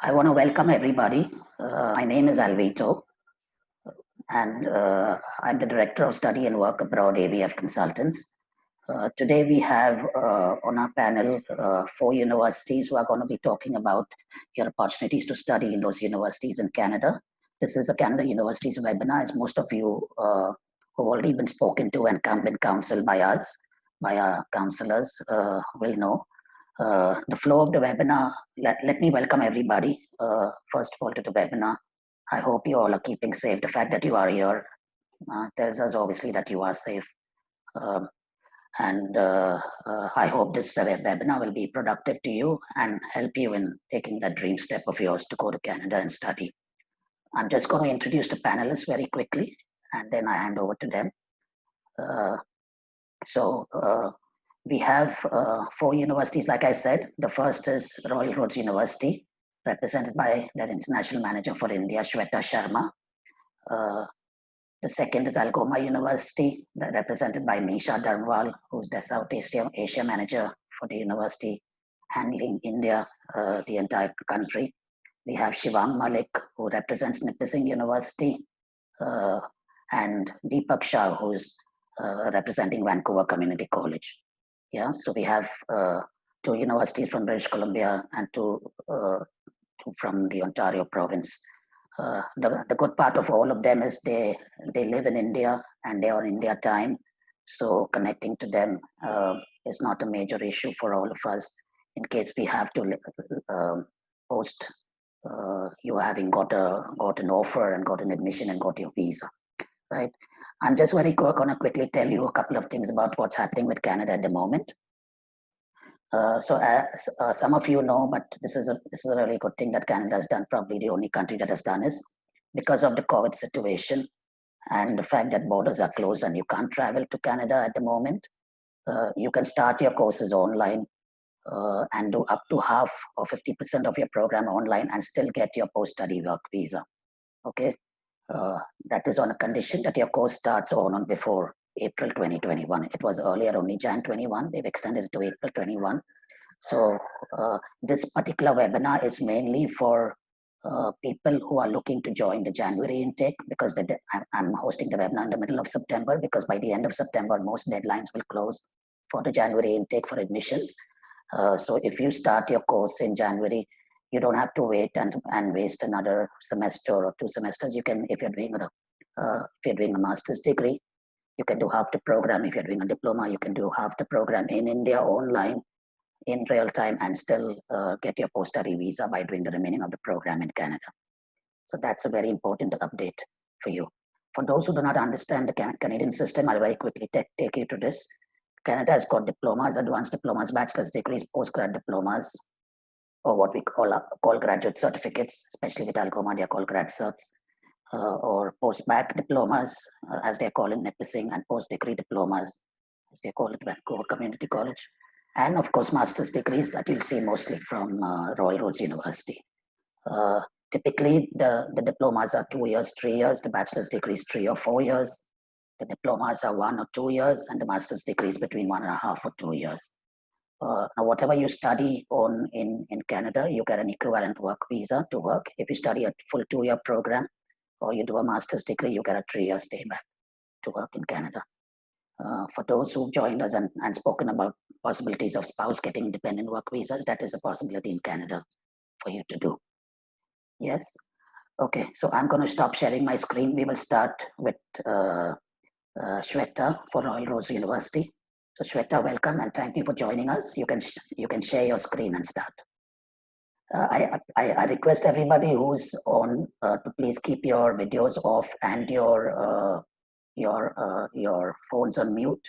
I want to welcome everybody. My name is Alvito, and I'm the Director of Study and Work Abroad, ABF Consultants. Today we have on our panel 4 universities who are going to be talking about your opportunities to study in those universities in Canada. This is a Canada Universities webinar, as most of you who've already been spoken to and been counseled by us, by our counselors, will know. The flow of the webinar, let me welcome everybody, first of all, to the webinar. I hope you all are keeping safe. The fact that you are here tells us obviously that you are safe. And I hope this webinar will be productive to you and help you in taking that dream step of yours to go to Canada and study. I'm just going to introduce the panelists very quickly, and then I hand over to them. We have 4 universities, like I said. The first is Royal Roads University, represented by their International Manager for India, Shweta Sharma. The second is Algoma University, represented by Nisha Dharmwal, who's the South Asia Manager for the university, handling India, the entire country. We have Shivang Malik, who represents Nipissing University, and Deepak Shah, who's representing Vancouver Community College. Yeah, so we have 2 universities from British Columbia and two from the Ontario province. The good part of all of them is they live in India and they are on India time. So connecting to them is not a major issue for all of us in case we have to post you having got an offer and got an admission and got your visa, right? I'm just going to quickly tell you a couple of things about what's happening with Canada at the moment. Some of you know, but this is a really good thing that Canada has done. Probably the only country that has done is because of the COVID situation and the fact that borders are closed and you can't travel to Canada at the moment. You can start your courses online and do up to half or 50% of your program online and still get your post-study work visa. Okay. That is on a condition that your course starts on or before April 2021. It was earlier only Jan 21. They've extended it to April 21. So this particular webinar is mainly for people who are looking to join the January intake, because I'm hosting the webinar in the middle of September, because by the end of September, most deadlines will close for the January intake for admissions. So if you start your course in January, you don't have to wait and waste another semester or 2 semesters. You can, if you're doing a master's degree, you can do half the program. If you're doing a diploma, you can do half the program in India online in real time and still get your post-study visa by doing the remaining of the program in Canada. So that's a very important update for you. For those who do not understand the Canadian system, I'll very quickly take you to this. Canada has got diplomas, advanced diplomas, bachelor's degrees, postgrad diplomas, or what we call graduate certificates, especially with Algoma, they're called grad certs, or post-bac diplomas, as they're called in Nipissing, and post-degree diplomas, as they call it Vancouver Community College. And of course, master's degrees that you'll see mostly from Royal Roads University. Typically, the diplomas are 2 years, 3 years, the bachelor's degrees 3 or 4 years, the diplomas are 1 or 2 years, and the master's degrees between 1.5 or 2 years. Now, whatever you study in Canada, you get an equivalent work visa to work. If you study a full 2-year program or you do a master's degree, you get a 3-year stay back to work in Canada. For those who've joined us and spoken about possibilities of spouse getting dependent work visas, that is a possibility in Canada for you to do. Yes? Okay, so I'm going to stop sharing my screen. We will start with Shweta for Royal Roads University. So Shweta, welcome and thank you for joining us. You can share your screen and start. I request everybody who's on to please keep your videos off and your phones on mute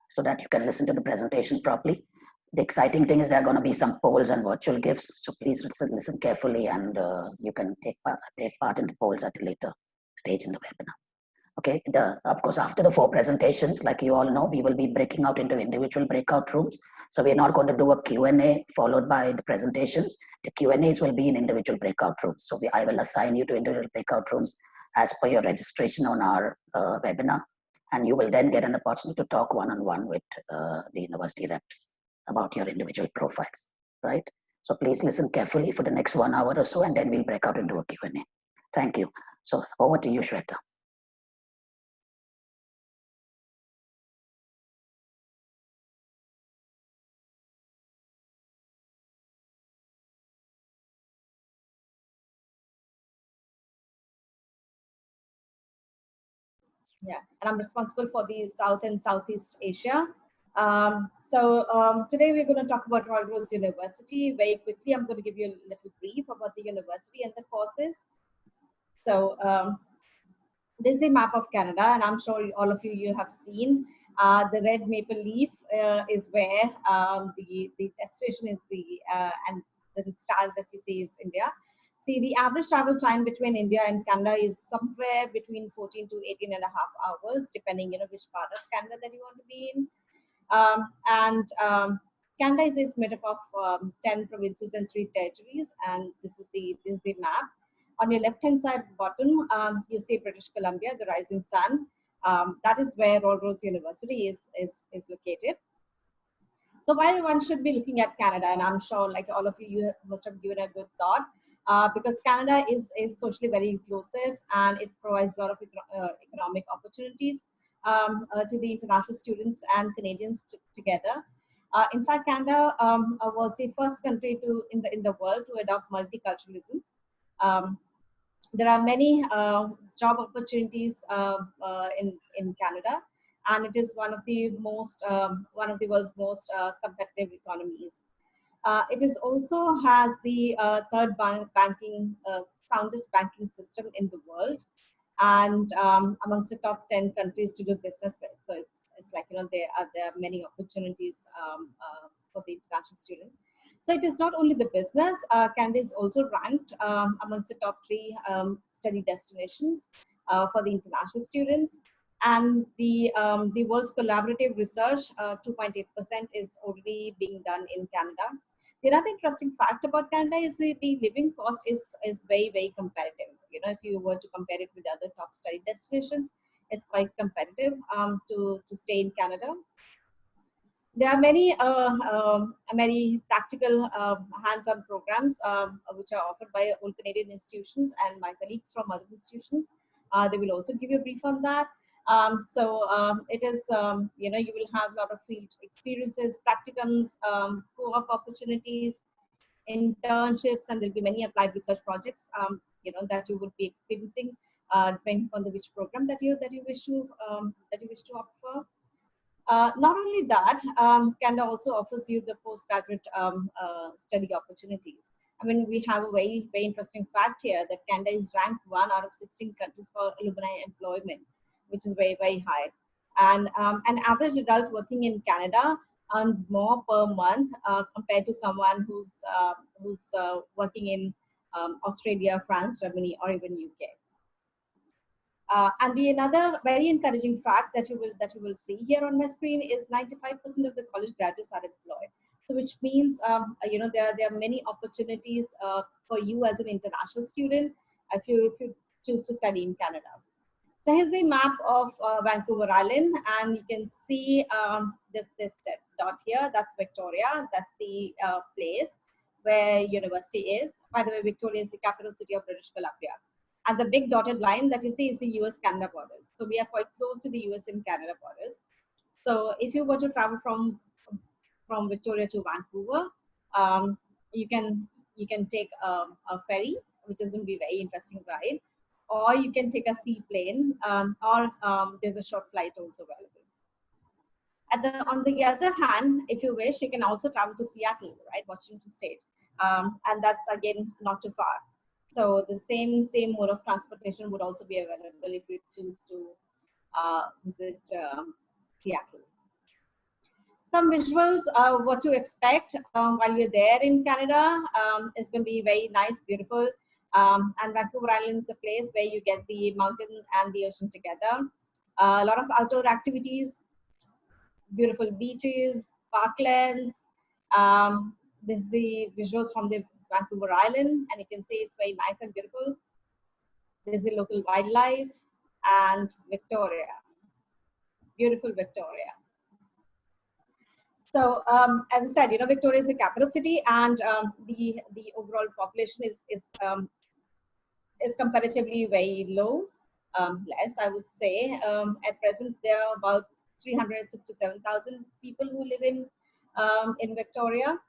so that you can listen to the presentation properly. The exciting thing is there are going to be some polls and virtual gifts, so please listen carefully and you can take part in the polls at a later stage in the webinar. Okay, of course, after the 4 presentations, like you all know, we will be breaking out into individual breakout rooms. So we're not going to do a Q&A followed by the presentations. The Q&As will be in individual breakout rooms. So I will assign you to individual breakout rooms as per your registration on our webinar. And you will then get an opportunity to talk one-on-one with the university reps about your individual profiles, right? So please listen carefully for the next 1 hour or so, and then we'll break out into a Q&A. Thank you. So over to you, Shweta. Yeah, and I'm responsible for the South and Southeast Asia. Today we're going to talk about Royal Rose University. Very quickly, I'm going to give you a little brief about the university and the courses. So this is a map of Canada, and I'm sure all of you have seen. The red maple leaf is where the destination is and the star that you see is India. See, the average travel time between India and Canada is somewhere between 14 to 18 and a half hours, depending, which part of Canada that you want to be in. Canada is made up of 10 provinces and 3 territories, and this is the map. On your left-hand side bottom, you see British Columbia, the rising sun. That is where Royal Rose University is located. So why one should be looking at Canada, and I'm sure like all of you must have given a good thought, because Canada is socially very inclusive, and it provides a lot of economic opportunities to the international students and Canadians together. In fact, Canada was the first country in the world to adopt multiculturalism. There are many job opportunities in Canada, and it is one of the world's most competitive economies. It is also has the third soundest banking system in the world, and amongst the top 10 countries to do business with. So it's like there are many opportunities for the international student. So it is not only the business. Canada is also ranked amongst the top 3 study destinations for the international students. And the world's collaborative research, 2.8% is already being done in Canada. The other interesting fact about Canada is the living cost is very, very competitive. If you were to compare it with other top study destinations, it's quite competitive to stay in Canada. There are many practical hands-on programs which are offered by all Canadian institutions and my colleagues from other institutions. They will also give you a brief on that. It is, you will have a lot of field experiences, practicums, co-op opportunities, internships, and there'll be many applied research projects, that you would be experiencing depending on which program that you wish to opt for. Not only that, Canada also offers you the postgraduate study opportunities. I mean, we have a very, very interesting fact here that Canada is ranked 1 out of 16 countries for alumni employment, which is very, very high. And an average adult working in Canada earns more per month compared to someone who's working in Australia, France, Germany, or even UK. And another very encouraging fact that you will see here on my screen is 95% of the college graduates are employed. So which means there are many opportunities for you as an international student if you choose to study in Canada. So here's a map of Vancouver Island, and you can see this dot here. That's Victoria. That's the place where university is. By the way, Victoria is the capital city of British Columbia. And the big dotted line that you see is the US-Canada borders. So we are quite close to the US and Canada borders. So if you were to travel from Victoria to Vancouver, you can take a ferry, which is going to be a very interesting ride, or you can take a seaplane, or there's a short flight also available. On the other hand, if you wish, you can also travel to Seattle, right, Washington State, and that's again not too far. So the same mode of transportation would also be available if you choose to visit Seattle. Some visuals, what to expect while you're there in Canada is going to be very nice, beautiful. And Vancouver Island is a place where you get the mountain and the ocean together. A lot of outdoor activities, beautiful beaches, parklands. This is the visuals from the Vancouver Island, and you can see it's very nice and beautiful. There's a local wildlife, and Victoria, beautiful Victoria. So as I said, Victoria is a capital city, and the overall population is comparatively very low, less I would say. At present, there are about 367,000 people who live in Victoria,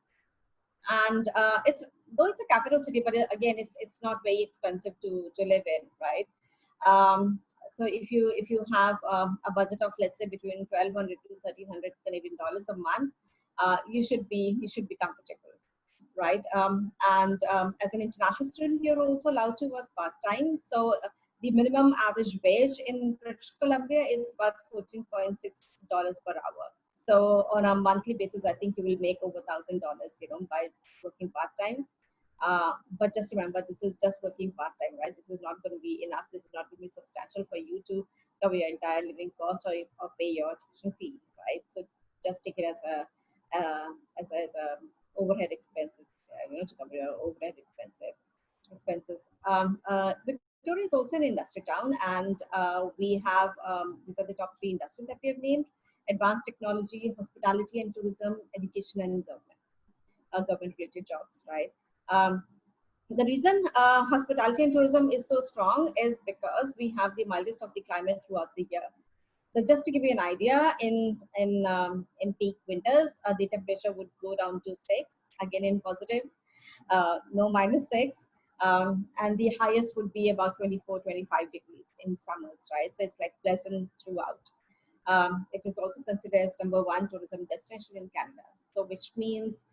and it's though it's a capital city, but again, it's not very expensive to live in, right? Um, so if you have a budget of, let's say, between 1,200 to 1,300 Canadian dollars a month, you should be comfortable, right? And as an international student, you're also allowed to work part time. So the minimum average wage in British Columbia is about $14.6 per hour. So on a monthly basis, I think you will make over $1,000, by working part time. But just remember, this is just working part time, right? This is not going to be enough. This is not going to be substantial for you to cover your entire living cost or pay your tuition fee, right? So just take it as a overhead expenses, to cover your overhead expenses. Victoria is also an industry town, and we have these are the top three industries that we have named: advanced technology, hospitality and tourism, education, and government-related jobs, right? Um, the reason hospitality and tourism is so strong is because we have the mildest of the climate throughout the year. So just to give you an idea, in peak winters, the temperature would go down to 6, again in positive, no -6, and the highest would be about 24, 25 degrees in summers, right? So it's like pleasant throughout. It is also considered as #1 tourism destination in Canada. So which means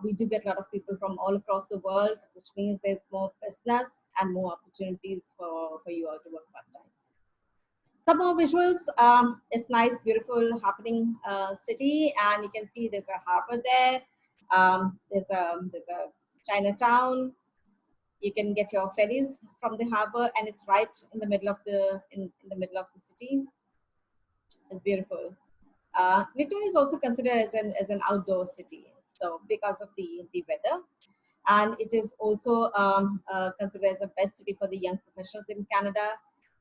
we do get a lot of people from all across the world, which means there's more business and more opportunities for you all to work part-time. Some more visuals. It's nice, beautiful, happening city, and you can see there's a harbor there. There's a Chinatown. You can get your ferries from the harbor, and it's right in the middle of the middle of the city. It's beautiful. Victoria is also considered as an outdoor city, so because of the weather, and it is also considered as the best city for the young professionals in Canada,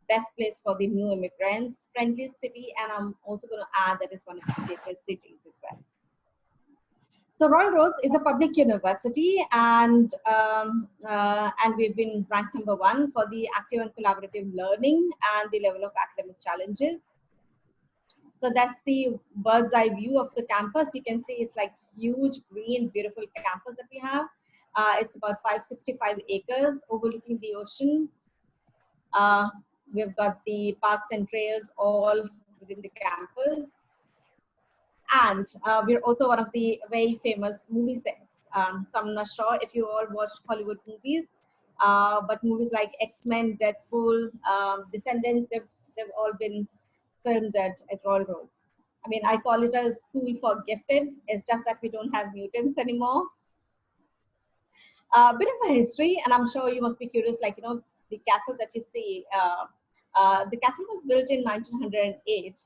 best place for the new immigrants, friendly city, and I'm also going to add that it's one of the safest cities as well. So Royal Roads is a public university, and we've been ranked #1 for the active and collaborative learning and the level of academic challenges. So that's the bird's eye view of the campus. You can see it's like huge, green, beautiful campus that we have. It's about 565 acres overlooking the ocean. We've got the parks and trails all within the campus. And we're also one of the very famous movie sets. So I'm not sure if you all watched Hollywood movies, but movies like X-Men, Deadpool, Descendants, they've all been filmed at Royal Roads. I mean, I call it a school for gifted. It's just that we don't have mutants anymore. A bit of a history, and I'm sure you must be curious, like, the castle that you see. The castle was built in 1908,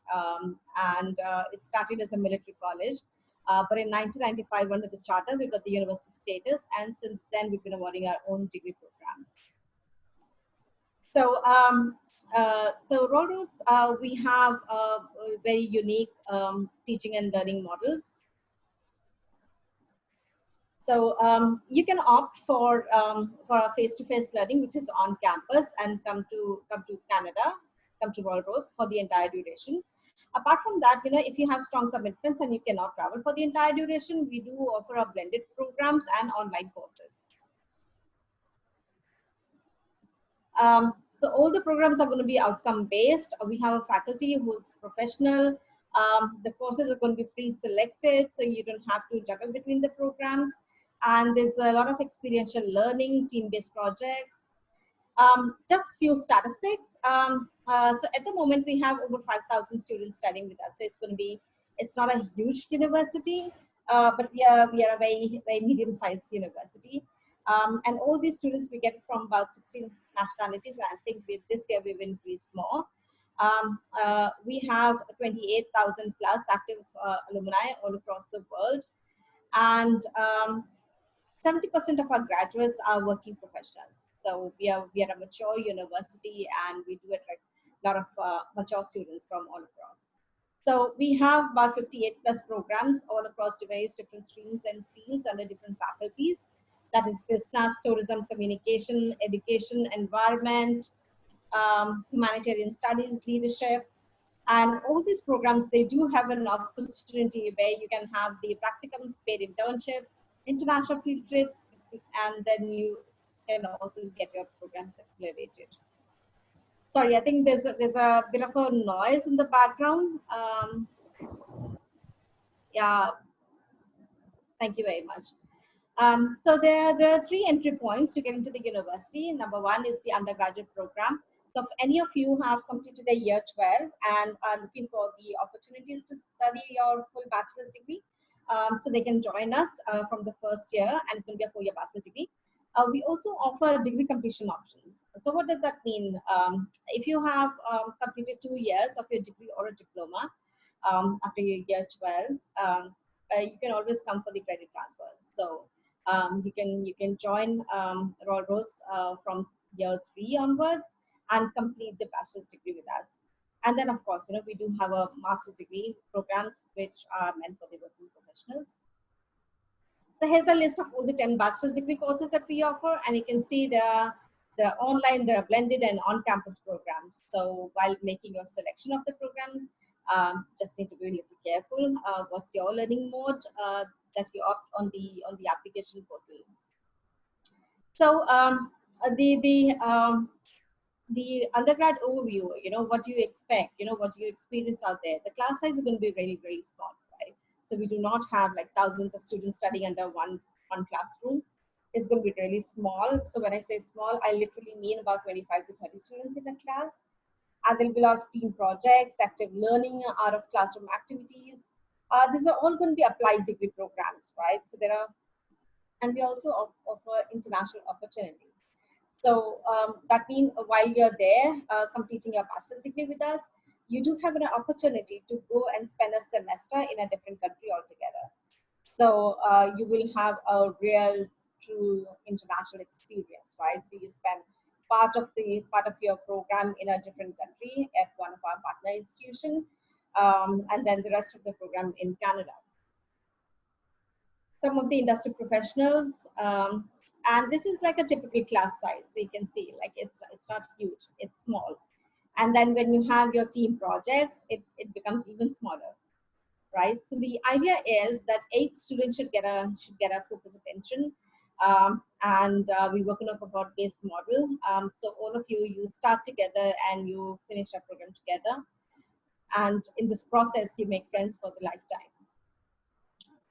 and it started as a military college. But in 1995, under the charter, we got the university status, and since then, we've been awarding our own degree programs. So Royal Roads, we have very unique teaching and learning models. So you can opt for a face-to-face learning, which is on campus, and come to Canada, come to Royal Roads for the entire duration. Apart from that, if you have strong commitments and you cannot travel for the entire duration, we do offer our blended programs and online courses. So all the programs are going to be outcome-based. We have a faculty who's professional. The courses are going to be pre-selected, so you don't have to juggle between the programs. And there's a lot of experiential learning, team-based projects. Just few statistics. So at the moment, we have over 5,000 students studying with us. So it's not a huge university, but we are a very, very medium-sized university. And all these students we get from about 16 nationalities. I think this year we've increased more. We have 28,000 plus active alumni all across the world. And 70% of our graduates are working professionals. So we are a mature university, and we do attract a lot of mature students from all across. So we have about 58 plus programs all across the various different streams and fields under different faculties. That is business, tourism, communication, education, environment, humanitarian studies, leadership. And all these programs, they do have an opportunity where you can have the practicums, paid internships, international field trips, and then you can also get your programs accelerated. Sorry, I think there's a bit of a noise in the background. Yeah, thank you very much. So there are three entry points to get into the university. Number one is the undergraduate program. So if any of you have completed a year 12 and are looking for the opportunities to study your full bachelor's degree, so they can join us from the first year, and it's going to be a 4-year bachelor's degree. We also offer degree completion options. So what does that mean? If you have completed 2 years of your degree or a diploma after your year 12, you can always come for the credit transfers. So you can join Royal Roads from year 3 onwards and complete the bachelor's degree with us. And then, of course, we do have a master's degree programs which are meant for the working professionals. So here's a list of all the 10 bachelor's degree courses that we offer, and you can see they're online, they're blended, and on-campus programs. So while making your selection of the program, just need to be a little careful. What's your learning mode that you opt on the application portal? So the undergrad overview, what do you expect? What do you experience out there? The class size is going to be really, very small, right? So we do not have like thousands of students studying under one classroom. It's going to be really small. So when I say small, I literally mean about 25 to 30 students in a class. And there'll be a lot of team projects, active learning, out of classroom activities. These are all going to be applied degree programs, right? So and we also offer international opportunities. So that means while you're there completing your bachelor's degree with us, you do have an opportunity to go and spend a semester in a different country altogether. So you will have a real, true international experience, right? So you spend part of your program in a different country at one of our partner institutions, and then the rest of the program in Canada. Some of the industry professionals, and this is like a typical class size. So you can see, like it's not huge, it's small. And then when you have your team projects, it becomes even smaller, right? So the idea is that 8 students should get a focused attention, and we work on a cohort-based model. So all of you start together and you finish our program together, and in this process, you make friends for the lifetime.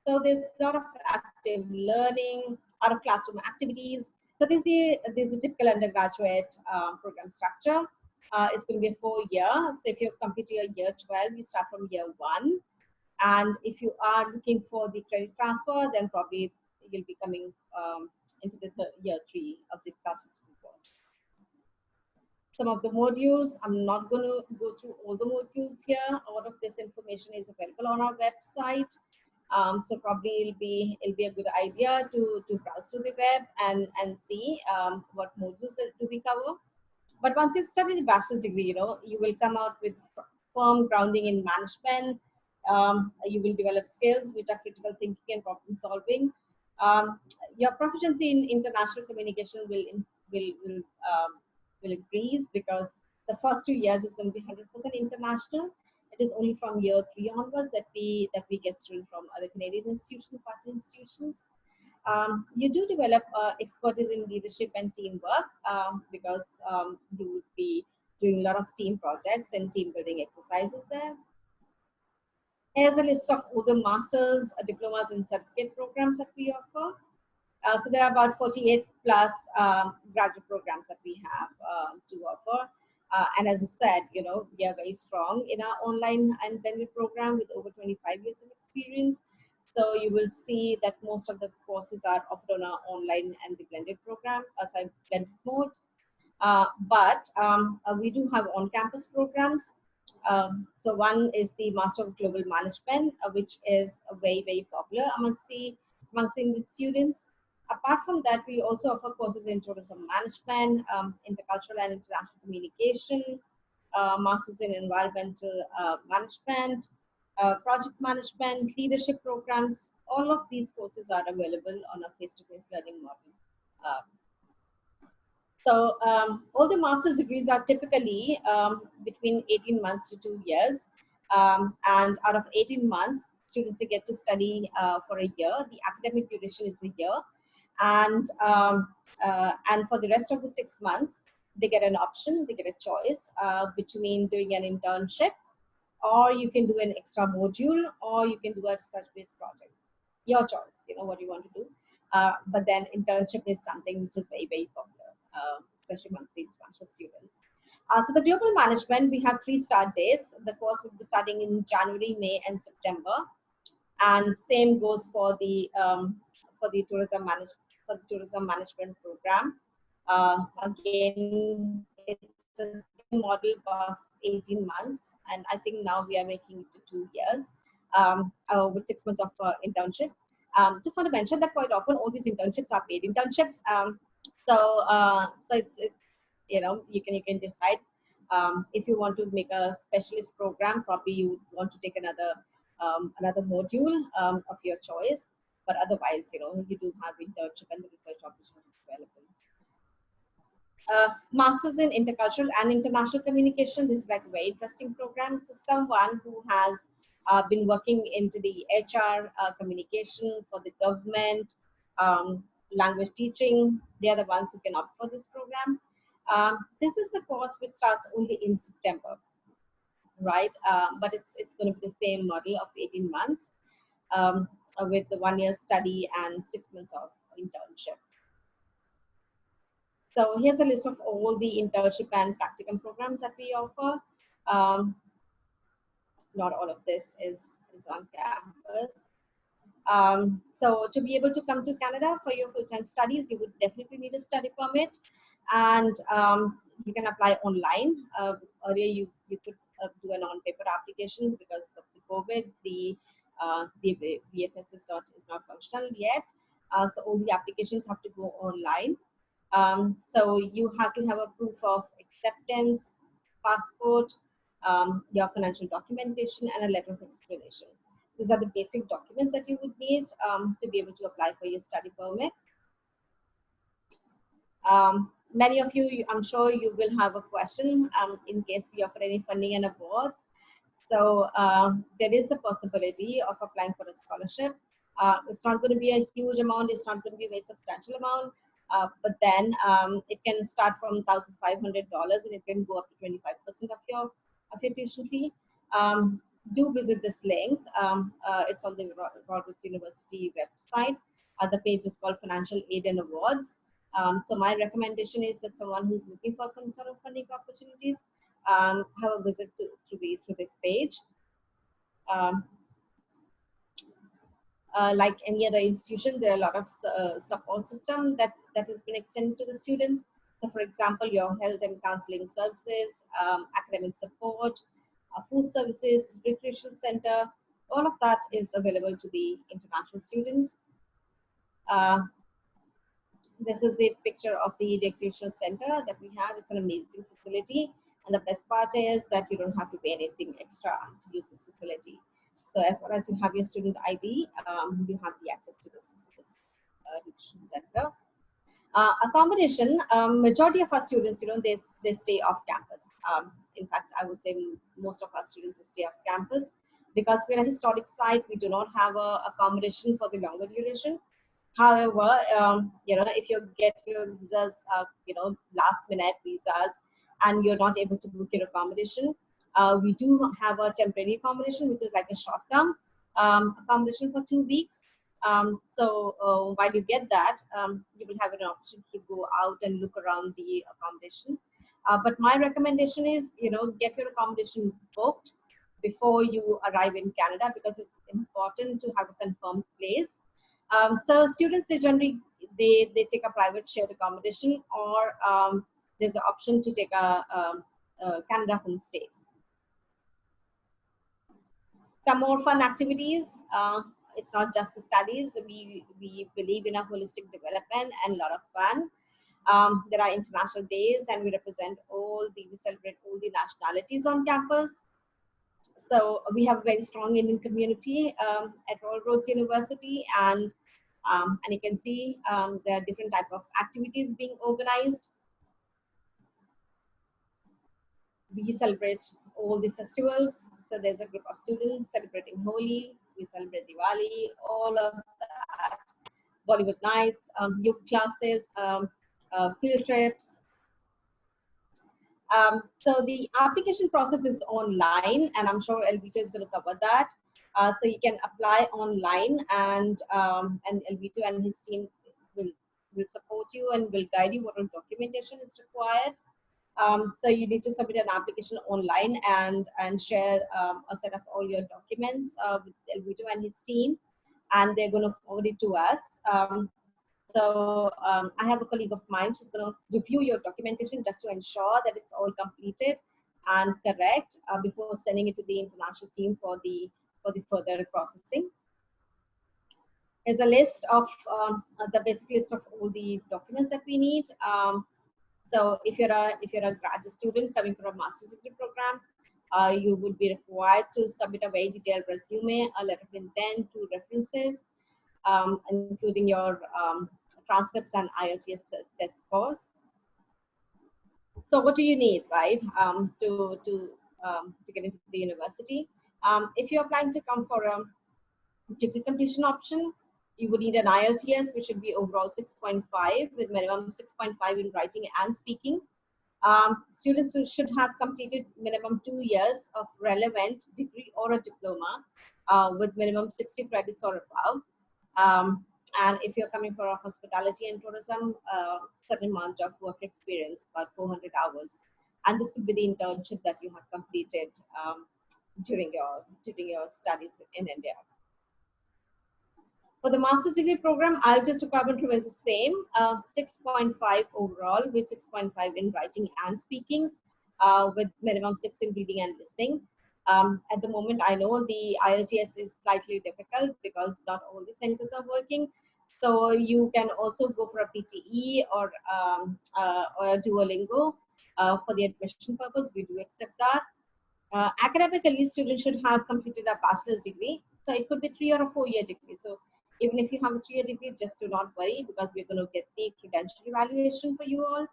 So there's a lot of active learning, out of classroom activities. So there's a typical undergraduate program structure. It's going to be a 4-year. So if you've completed your year 12, you start from year 1. And if you are looking for the credit transfer, then probably you'll be coming into the year 3 of the bachelor's degree course. Some of the modules, I'm not going to go through all the modules here. All of this information is available on our website. So probably it'll be a good idea to browse through the web and see what modules do we cover. But once you've studied a bachelor's degree, you will come out with firm grounding in management. You will develop skills which are critical thinking and problem solving. Your proficiency in international communication will increase, because the first 2 years is going to be 100% international. It is only from year 3 onwards that we get students from other Canadian institutions, partner institutions. You do develop expertise in leadership and teamwork, because you would be doing a lot of team projects and team building exercises there. Here's a list of all the masters, diplomas, and certificate programs that we offer. So there are about 48 plus graduate programs that we have to offer. And as I said, we are very strong in our online and blended program with over 25 years of experience. So you will see that most of the courses are offered on our online and the blended program, aside blended mode. But we do have on-campus programs. So one is the Master of Global Management, which is very, very popular amongst the Indian students. Apart from that, we also offer courses in tourism management, intercultural and international communication, masters in environmental management, project management, leadership programs. All of these courses are available on a face-to-face learning model. Uh, all the master's degrees are typically between 18 months to 2 years. And out of 18 months, students they get to study for a year. The academic duration is a year. And for the rest of the 6 months, they get an option, they get a choice between doing an internship, or you can do an extra module, or you can do a research-based project. Your choice, you know what you want to do. But then internship is something which is very, very popular, especially amongst the international students. So the global management, we have 3 start dates. The course will be starting in January, May, and September. And same goes for the tourism management program. Again, it's a same model of 18 months, and I think now we are making it to 2 years with 6 months of internship. Just want to mention that quite often all these internships are paid internships. So it's you know, you can decide if you want to make a specialist program. Probably you want to take another module of your choice, but otherwise, you know, you do have internship and the research opportunities available. Masters in Intercultural and International Communication. This is like a very interesting program. So someone who has been working into the HR, communication for the government, language teaching, they are the ones who can opt for this program. This is the course which starts only in September, right? But it's going to be the same model of 18 months with the 1 year study and 6 months of internship. So here's a list of all the internship and practicum programs that we offer. Not all of this is on campus. So to be able to come to Canada for your full-time studies, you would definitely need a study permit, and you can apply online. Earlier, you could do a non-paper application. Because of the COVID, the VFS is not functional yet. So all the applications have to go online. So you have to have a proof of acceptance, passport, your financial documentation, and a letter of explanation. These are the basic documents that you would need to be able to apply for your study permit. Many of you, I'm sure you will have a question in case we offer any funding and awards. So there is a possibility of applying for a scholarship. It's not going to be a huge amount. It's not going to be a very substantial amount. But then it can start from $1,500 and it can go up to 25% of your tuition fee. Do visit this link. It's on the Algoma University website. The page is called Financial Aid and Awards. So my recommendation is that someone who's looking for some sort of funding opportunities have a visit through this page. Like any other institution, there are a lot of support system that has been extended to the students. So for example, your health and counseling services, academic support, food services, recreation center, all of that is available to the international students. This is the picture of the recreation center that we have. It's an amazing facility. And the best part is that you don't have to pay anything extra to use this facility. So as far as you have your student ID, you have the access to this recreation center. Accommodation, majority of our students, you know, they stay off campus. In fact, I would say most of our students stay off campus because we're a historic site. We do not have a accommodation for the longer duration. However, you know, if you get your visas, you know, last minute visas, and you're not able to book your accommodation, we do have a temporary accommodation, which is like a short-term accommodation for 2 weeks. So while you get that, you will have an option to go out and look around the accommodation. But my recommendation is, you know, get your accommodation booked before you arrive in Canada, because it's important to have a confirmed place. So students, they generally they take a private shared accommodation, or there's an option to take a Canada homestays. Some more fun activities. It's not just the studies. We believe in a holistic development and a lot of fun. There are international days, and we celebrate all the nationalities on campus. So we have a very strong Indian community at Royal Roads University, and you can see there are different type of activities being organized. We celebrate all the festivals. So there's a group of students celebrating Holi, we celebrate Diwali, all of that. Bollywood nights, youth classes, field trips. So the application process is online, and I'm sure Elvito is going to cover that. So you can apply online, and Elvito and his team will support you and will guide you what all documentation is required. So you need to submit an application online and share a set of all your documents with Elvito and his team, and they're going to forward it to us. I have a colleague of mine, she's going to review your documentation just to ensure that it's all completed and correct before sending it to the international team for the further processing. There's a list of the basic list of all the documents that we need. So if you're a graduate student coming from a master's degree program, you would be required to submit a very detailed resume, a letter of intent, 2 references, including your transcripts and IELTS test scores. So what do you need, right, to get into the university? If you're planning to come for a degree completion option, you would need an IELTS, which should be overall 6.5 with minimum 6.5 in writing and speaking. Students should have completed minimum 2 years of relevant degree or a diploma with minimum 60 credits or above. And if you're coming for a hospitality and tourism, certain amount of work experience, about 400 hours. And this could be the internship that you have completed during your studies in India. For the master's degree program, IELTS requirement remains the same, 6.5 overall with 6.5 in writing and speaking, with minimum 6 in reading and listening. At the moment, I know the IELTS is slightly difficult because not all the centers are working. So you can also go for a PTE or a Duolingo for the admission purpose. We do accept that. Academically, students should have completed a bachelor's degree. So it could be 3 or a 4-year degree. So even if you have a 3-year degree, just do not worry because we're going to get the credential evaluation for you all.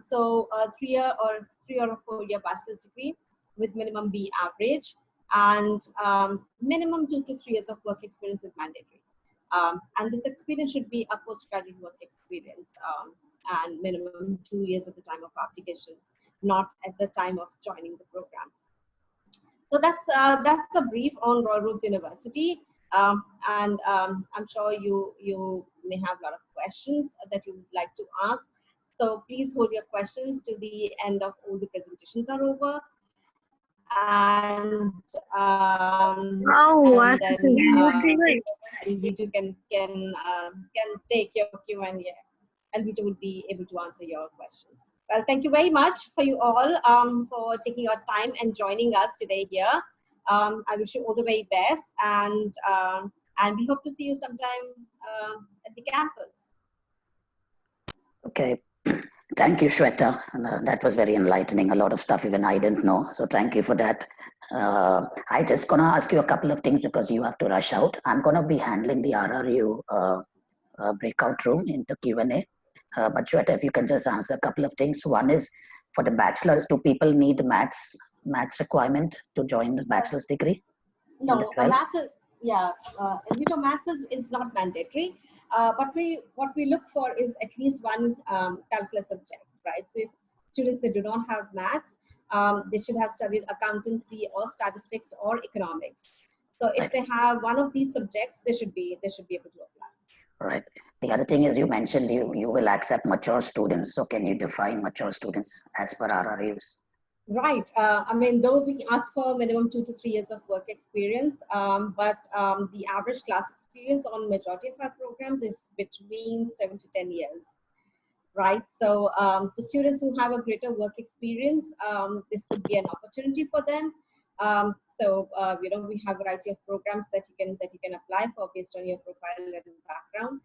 So a 3 or a 4-year bachelor's degree with minimum B average, and minimum 2 to 3 years of work experience is mandatory. And this experience should be a postgraduate work experience, and minimum 2 years at the time of application, not at the time of joining the program. So that's a brief on Royal Roads University, and I'm sure you may have a lot of questions that you would like to ask. So please hold your questions to the end of all the presentations are over, and Elvito can take your Q&A, and Elvito will be able to answer your questions. Well, thank you very much for you all for taking your time and joining us today here. I wish you all the very best, and we hope to see you sometime at the campus. Okay. Thank you, Shweta. That was very enlightening. A lot of stuff even I didn't know. So thank you for that. I just going to ask you a couple of things because you have to rush out. I'm going to be handling the RRU breakout room in the Q&A. But Shweta, if you can just answer a couple of things. One is, for the bachelor's, do people need maths requirement to join the bachelor's degree? No, maths is, yeah, maths is not mandatory. But what we look for is at least one calculus subject, right? So if students that do not have maths, they should have studied accountancy or statistics or economics. So if they have one of these subjects, they should be able to apply. Right. The other thing is, you mentioned you will accept mature students. So can you define mature students as per RRUs? Right. I mean, though we ask for minimum 2 to 3 years of work experience, but the average class experience on majority of our programs is between 7 to 10 years. Right. So, so students who have a greater work experience, this could be an opportunity for them. We have a variety of programs that you can apply for based on your profile and background.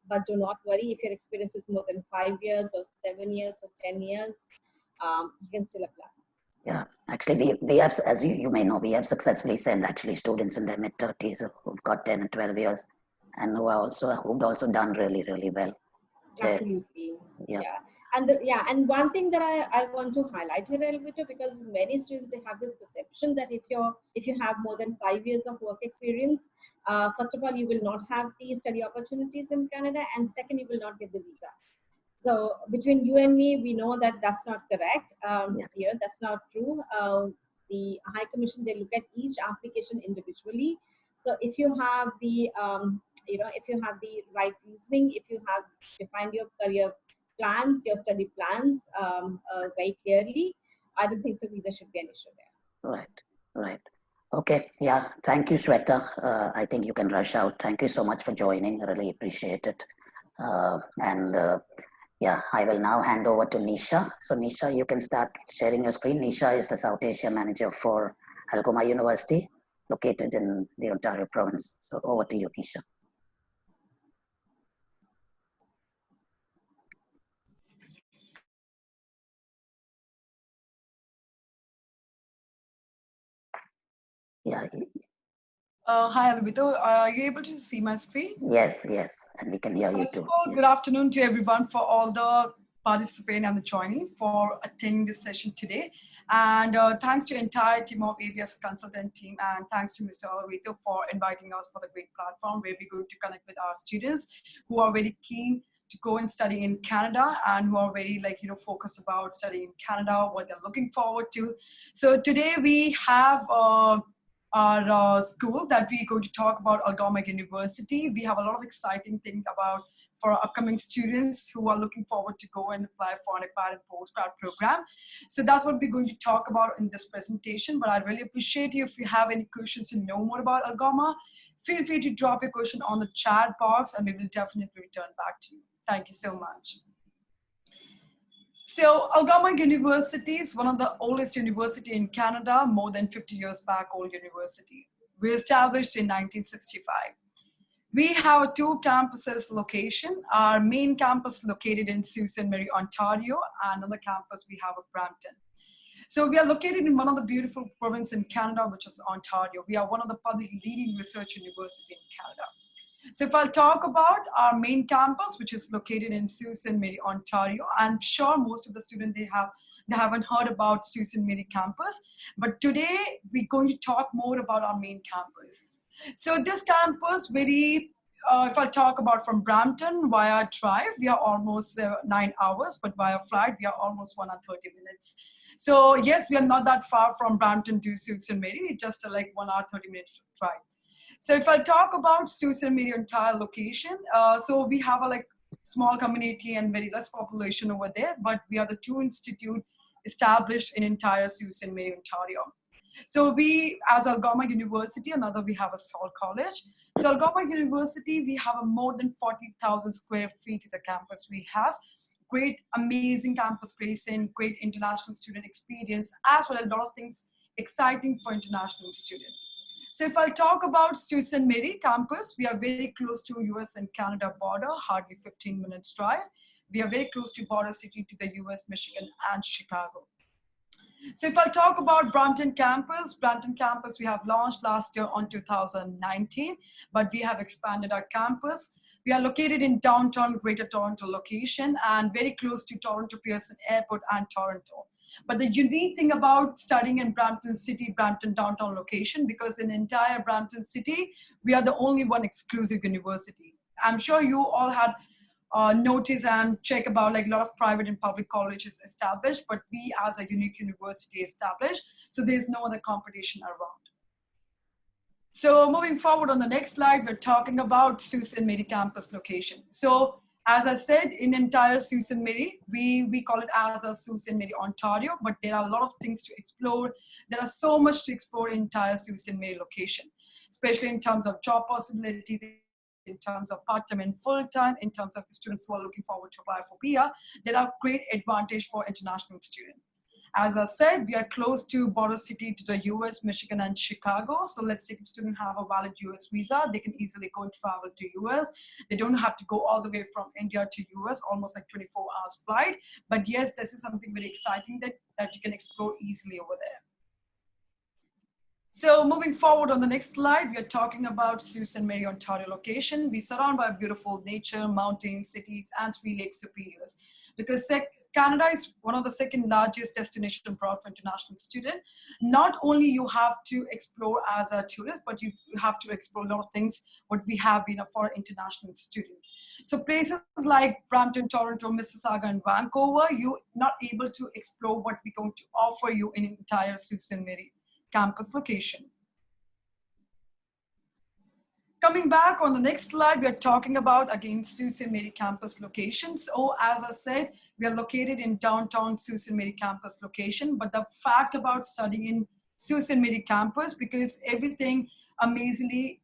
But do not worry if your experience is more than 5 years or 7 years or 10 years. You can still apply. Yeah, actually, we have, as you may know, we have successfully sent actually students in their mid-30s who've got 10 and 12 years and who've also done really, really well. Absolutely. Yeah. Yeah. And one thing that I want to highlight here a little bit, because many students, they have this perception that if you have more than 5 years of work experience, first of all, you will not have the study opportunities in Canada, and second, you will not get the visa. So between you and me, we know that that's not correct. Yes. Here, that's not true. The High Commission, they look at each application individually. So if you have the if you have the right reasoning, if you have defined your career plans, your study plans very clearly, I don't think so visa should be an issue there. Right. Right. Okay. Yeah. Thank you, Shweta. I think you can rush out. Thank you so much for joining. I really appreciate it. Yeah, I will now hand over to Nisha. So Nisha, you can start sharing your screen. Nisha is the South Asia Manager for Algoma University, located in the Ontario province. So over to you, Nisha. Yeah. Hi, Alvito. Are you able to see my screen? Yes, yes. And we can hear you First of too. all, Yes. good afternoon to everyone, for all the participants and the joinees for attending this session today. And thanks to the entire team of AVF consultant team, and thanks to Mr. Alvito for inviting us for the great platform where we're going to connect with our students who are very keen to go and study in Canada, and who are very focused about studying in Canada, what they're looking forward to. So today we have our school that we're going to talk about, Algoma University. We have a lot of exciting things about for our upcoming students who are looking forward to go and apply for an acquired postgrad program. So that's what we're going to talk about in this presentation. But I really appreciate you, if you have any questions to know more about Algoma, feel free to drop your question on the chat box, and we will definitely return back to you. Thank you so much. So Algoma University is one of the oldest university in Canada, more than 50 years back old university. We established in 1965. We have two campuses location. Our main campus located in Sault Ste. Marie, Ontario, and another campus we have at Brampton. So we are located in one of the beautiful province in Canada, which is Ontario. We are one of the public leading research university in Canada. So if I'll talk about our main campus, which is located in Sault Ste. Marie, Ontario, I'm sure most of the students, they haven't heard about Sault Ste. Marie campus, but today we're going to talk more about our main campus. So this campus, if I talk about from Brampton via drive, we are almost 9 hours, but via flight, we are almost 1 hour 30 minutes. So yes, we are not that far from Brampton to Sault Ste. Marie, just like 1 hour 30 minutes drive. So if I talk about Sault Ste. Marie entire location, so we have a small community and very less population over there, but we are the two institute established in entire Sault Ste. Marie, Ontario. So we, as Algoma University, another we have a Saul College. So Algoma University, we have a more than 40,000 square feet is a campus we have. Great, amazing campus placing, great international student experience, as well as a lot of things exciting for international students. So if I talk about Sault Ste. Marie campus, we are very close to US and Canada border, hardly 15 minutes drive. We are very close to border city to the US, Michigan, and Chicago. So if I talk about Brampton campus we have launched last year on 2019, but we have expanded our campus. We are located in downtown Greater Toronto location and very close to Toronto Pearson Airport and Toronto. But the unique thing about studying in Brampton City, Brampton downtown location, because in the entire Brampton City, we are the only one exclusive university. I'm sure you all had notice and check about a lot of private and public colleges established, but we as a unique university established, so there's no other competition around. So moving forward on the next slide, we're talking about Sault Ste. Marie campus location. So as I said, in entire Sault Ste. Marie, we call it as a Sault Ste. Marie, Ontario, but there are a lot of things to explore. There are so much to explore in entire Sault Ste. Marie location, especially in terms of job possibilities, in terms of part-time and full-time, in terms of students who are looking forward to apply for PR. There are great advantage for international students. As I said, we are close to border city to the US, Michigan, and Chicago. So let's take if student have a valid US visa, they can easily go and travel to US. They don't have to go all the way from India to US, almost like 24 hours flight. But yes, this is something very exciting that you can explore easily over there. So moving forward on the next slide, we are talking about Sault Ste. Marie, Ontario location. We surround by beautiful nature, mountains, cities, and 3 Lake Superiors. Because Canada is one of the second largest destination abroad for international students. Not only you have to explore as a tourist, but you have to explore a lot of things what we have been for international students. So places like Brampton, Toronto, Mississauga, and Vancouver, you're not able to explore what we're going to offer you in entire Sault Ste. Marie campus location. Coming back on the next slide, we are talking about again Sault Ste. Marie campus location. So as I said, we are located in downtown Sault Ste. Marie campus location. But the fact about studying in Sault Ste. Marie campus, because everything amazingly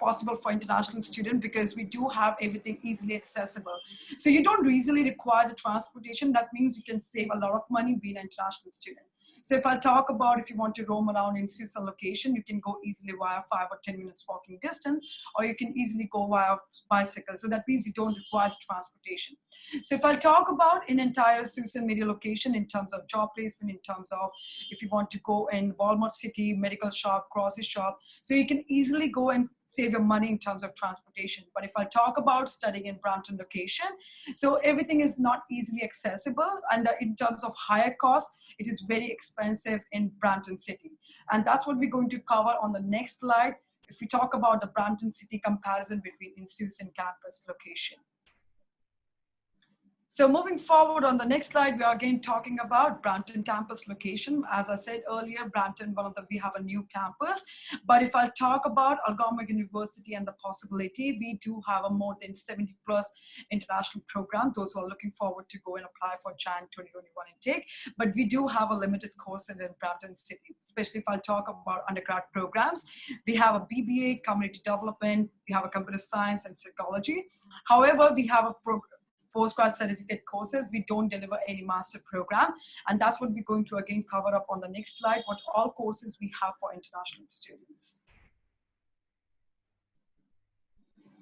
possible for international student, because we do have everything easily accessible. So you don't easily require the transportation. That means you can save a lot of money being an international student. So if I talk about if you want to roam around in Sault location, you can go easily via 5 or 10 minutes walking distance, or you can easily go via bicycle. So that means you don't require the transportation. So if I talk about in entire Sault Ste. Marie location in terms of job placement, in terms of if you want to go in Walmart City, medical shop, grocery shop, so you can easily go and save your money in terms of transportation. But if I talk about studying in Brampton location, so everything is not easily accessible, and in terms of higher cost, it is very expensive in Brampton City. And that's what we're going to cover on the next slide if we talk about the Brampton City comparison between institutes and campus location. So moving forward on the next slide, we are again talking about Brampton campus location. As I said earlier, Brampton, we have a new campus. But if I talk about Algoma University and the possibility, we do have a more than 70 plus international program, those who are looking forward to go and apply for Jan 2021 intake. But we do have a limited courses in Brampton City, especially if I talk about undergrad programs. We have a BBA, community development, we have a computer science and psychology. However, we have a postgrad certificate courses. We don't deliver any master program. And that's what we're going to again cover up on the next slide, what all courses we have for international students.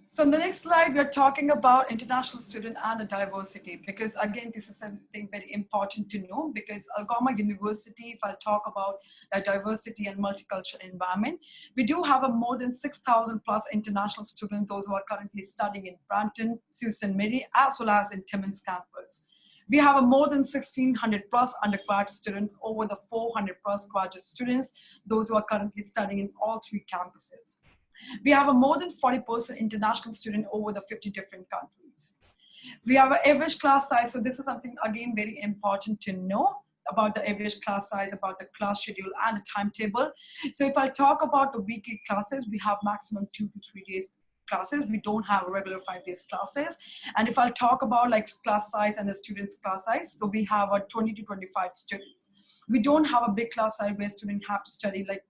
So in the next slide, we're talking about international student and the diversity, because again, this is something very important to know, because Algoma University, if I talk about the diversity and multicultural environment, we do have a more than 6,000 plus international students, those who are currently studying in Brampton, Sault Ste. Marie, as well as in Timmins campus. We have a more than 1,600 plus undergrad students, over the 400 plus graduate students, those who are currently studying in all 3 campuses. We have a more than 40% international student over the 50 different countries. We have an average class size. So this is something, again, very important to know about the average class size, about the class schedule and the timetable. So if I talk about the weekly classes, we have maximum 2 to 3 days classes. We don't have regular 5 days classes. And if I talk about like class size and the students' class size, so we have a 20 to 25 students. We don't have a big class size where students have to study like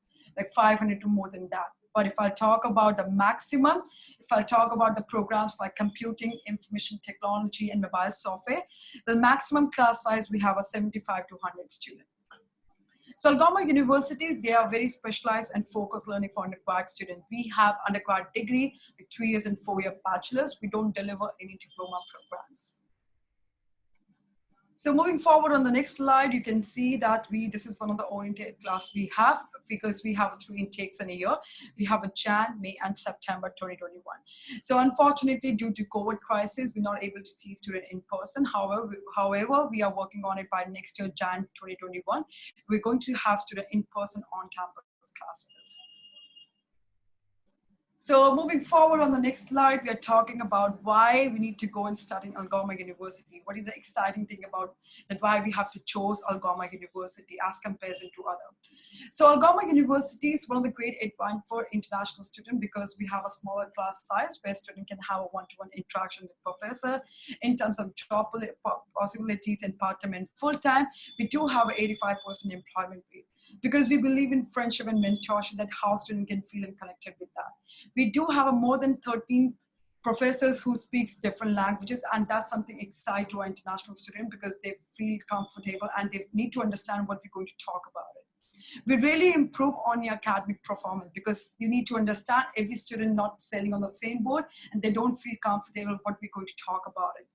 500 to more than that. But if I talk about the maximum, if I talk about the programs like computing, information technology, and mobile software, the maximum class size, we have a 75 to 100 students. So Algoma University, they are very specialized and focused learning for undergrad students. We have undergrad degree, like 3 years and 4-year bachelor's. We don't deliver any diploma programs. So moving forward on the next slide, you can see that this is one of the oriented class we have, because we have 3 intakes in a year. We have a Jan, May, and September 2021. So unfortunately, due to COVID crisis, we're not able to see students in person. However, we are working on it by next year, Jan 2021. We're going to have students in person on campus classes. So moving forward on the next slide, we are talking about why we need to go and study in Algoma University. What is the exciting thing about that, why we have to choose Algoma University as comparison to other. So Algoma University is one of the great advantage for international students, because we have a smaller class size where student can have a one-to-one interaction with professor. In terms of job possibilities in part-time and full-time, we do have an 85% employment rate, because we believe in friendship and mentorship, that how students can feel and connected with that. We do have a more than 13 professors who speaks different languages, and that's something exciting to our international student because they feel comfortable and they need to understand what we're going to talk about it. We really improve on your academic performance because you need to understand every student not sailing on the same boat and they don't feel comfortable what we're going to talk about it.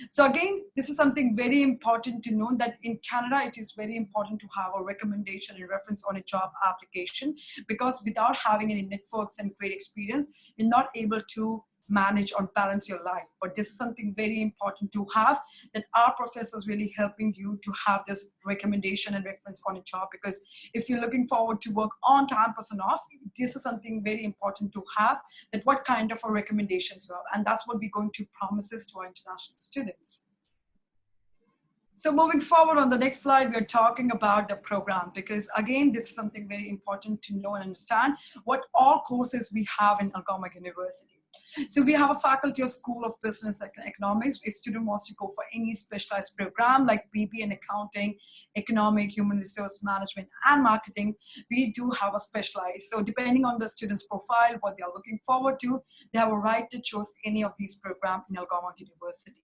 So again, this is something very important to know, that in Canada, it is very important to have a recommendation and reference on a job application, because without having any networks and great experience, you're not able to manage or balance your life. But this is something very important to have, that our professors really helping you to have this recommendation and reference on a job, because if you're looking forward to work on campus and off, this is something very important to have, that what kind of a recommendations you have. And that's what we're going to promise to our international students. So moving forward on the next slide, we're talking about the program, because again, this is something very important to know and understand what all courses we have in Algoma University. So we have a faculty of School of Business and Economics. If student wants to go for any specialized program like BB in accounting, economic, human resource management, and marketing, we do have a specialized. So depending on the student's profile, what they are looking forward to, they have a right to choose any of these programs in Algoma University.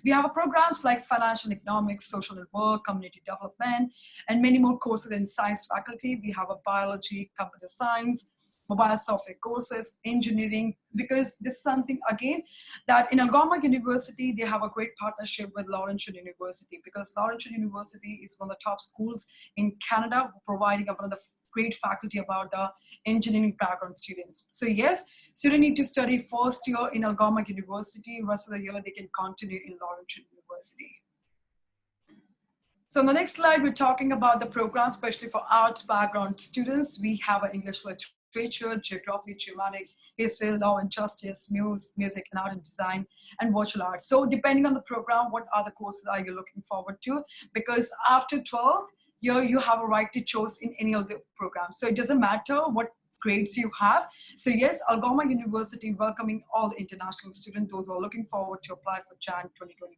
We have programs like financial economics, social work, community development, and many more courses in science faculty. We have a biology, computer science, mobile software courses, engineering, because this is something, again, that in Algoma University, they have a great partnership with Laurentian University, because Laurentian University is one of the top schools in Canada, providing one of the great faculty about the engineering background students. So yes, students need to study first year in Algoma University, rest of the year they can continue in Laurentian University. So on the next slide, we're talking about the program, especially for arts background students. We have an English literature, geography, geomatics, history, law and justice, music and art and design, and virtual arts. So depending on the program, what other courses are you looking forward to? Because after 12th year, you have a right to choose in any of the programs. So it doesn't matter what grades you have. So yes, Algoma University welcoming all the international students, those who are looking forward to apply for Jan 2021.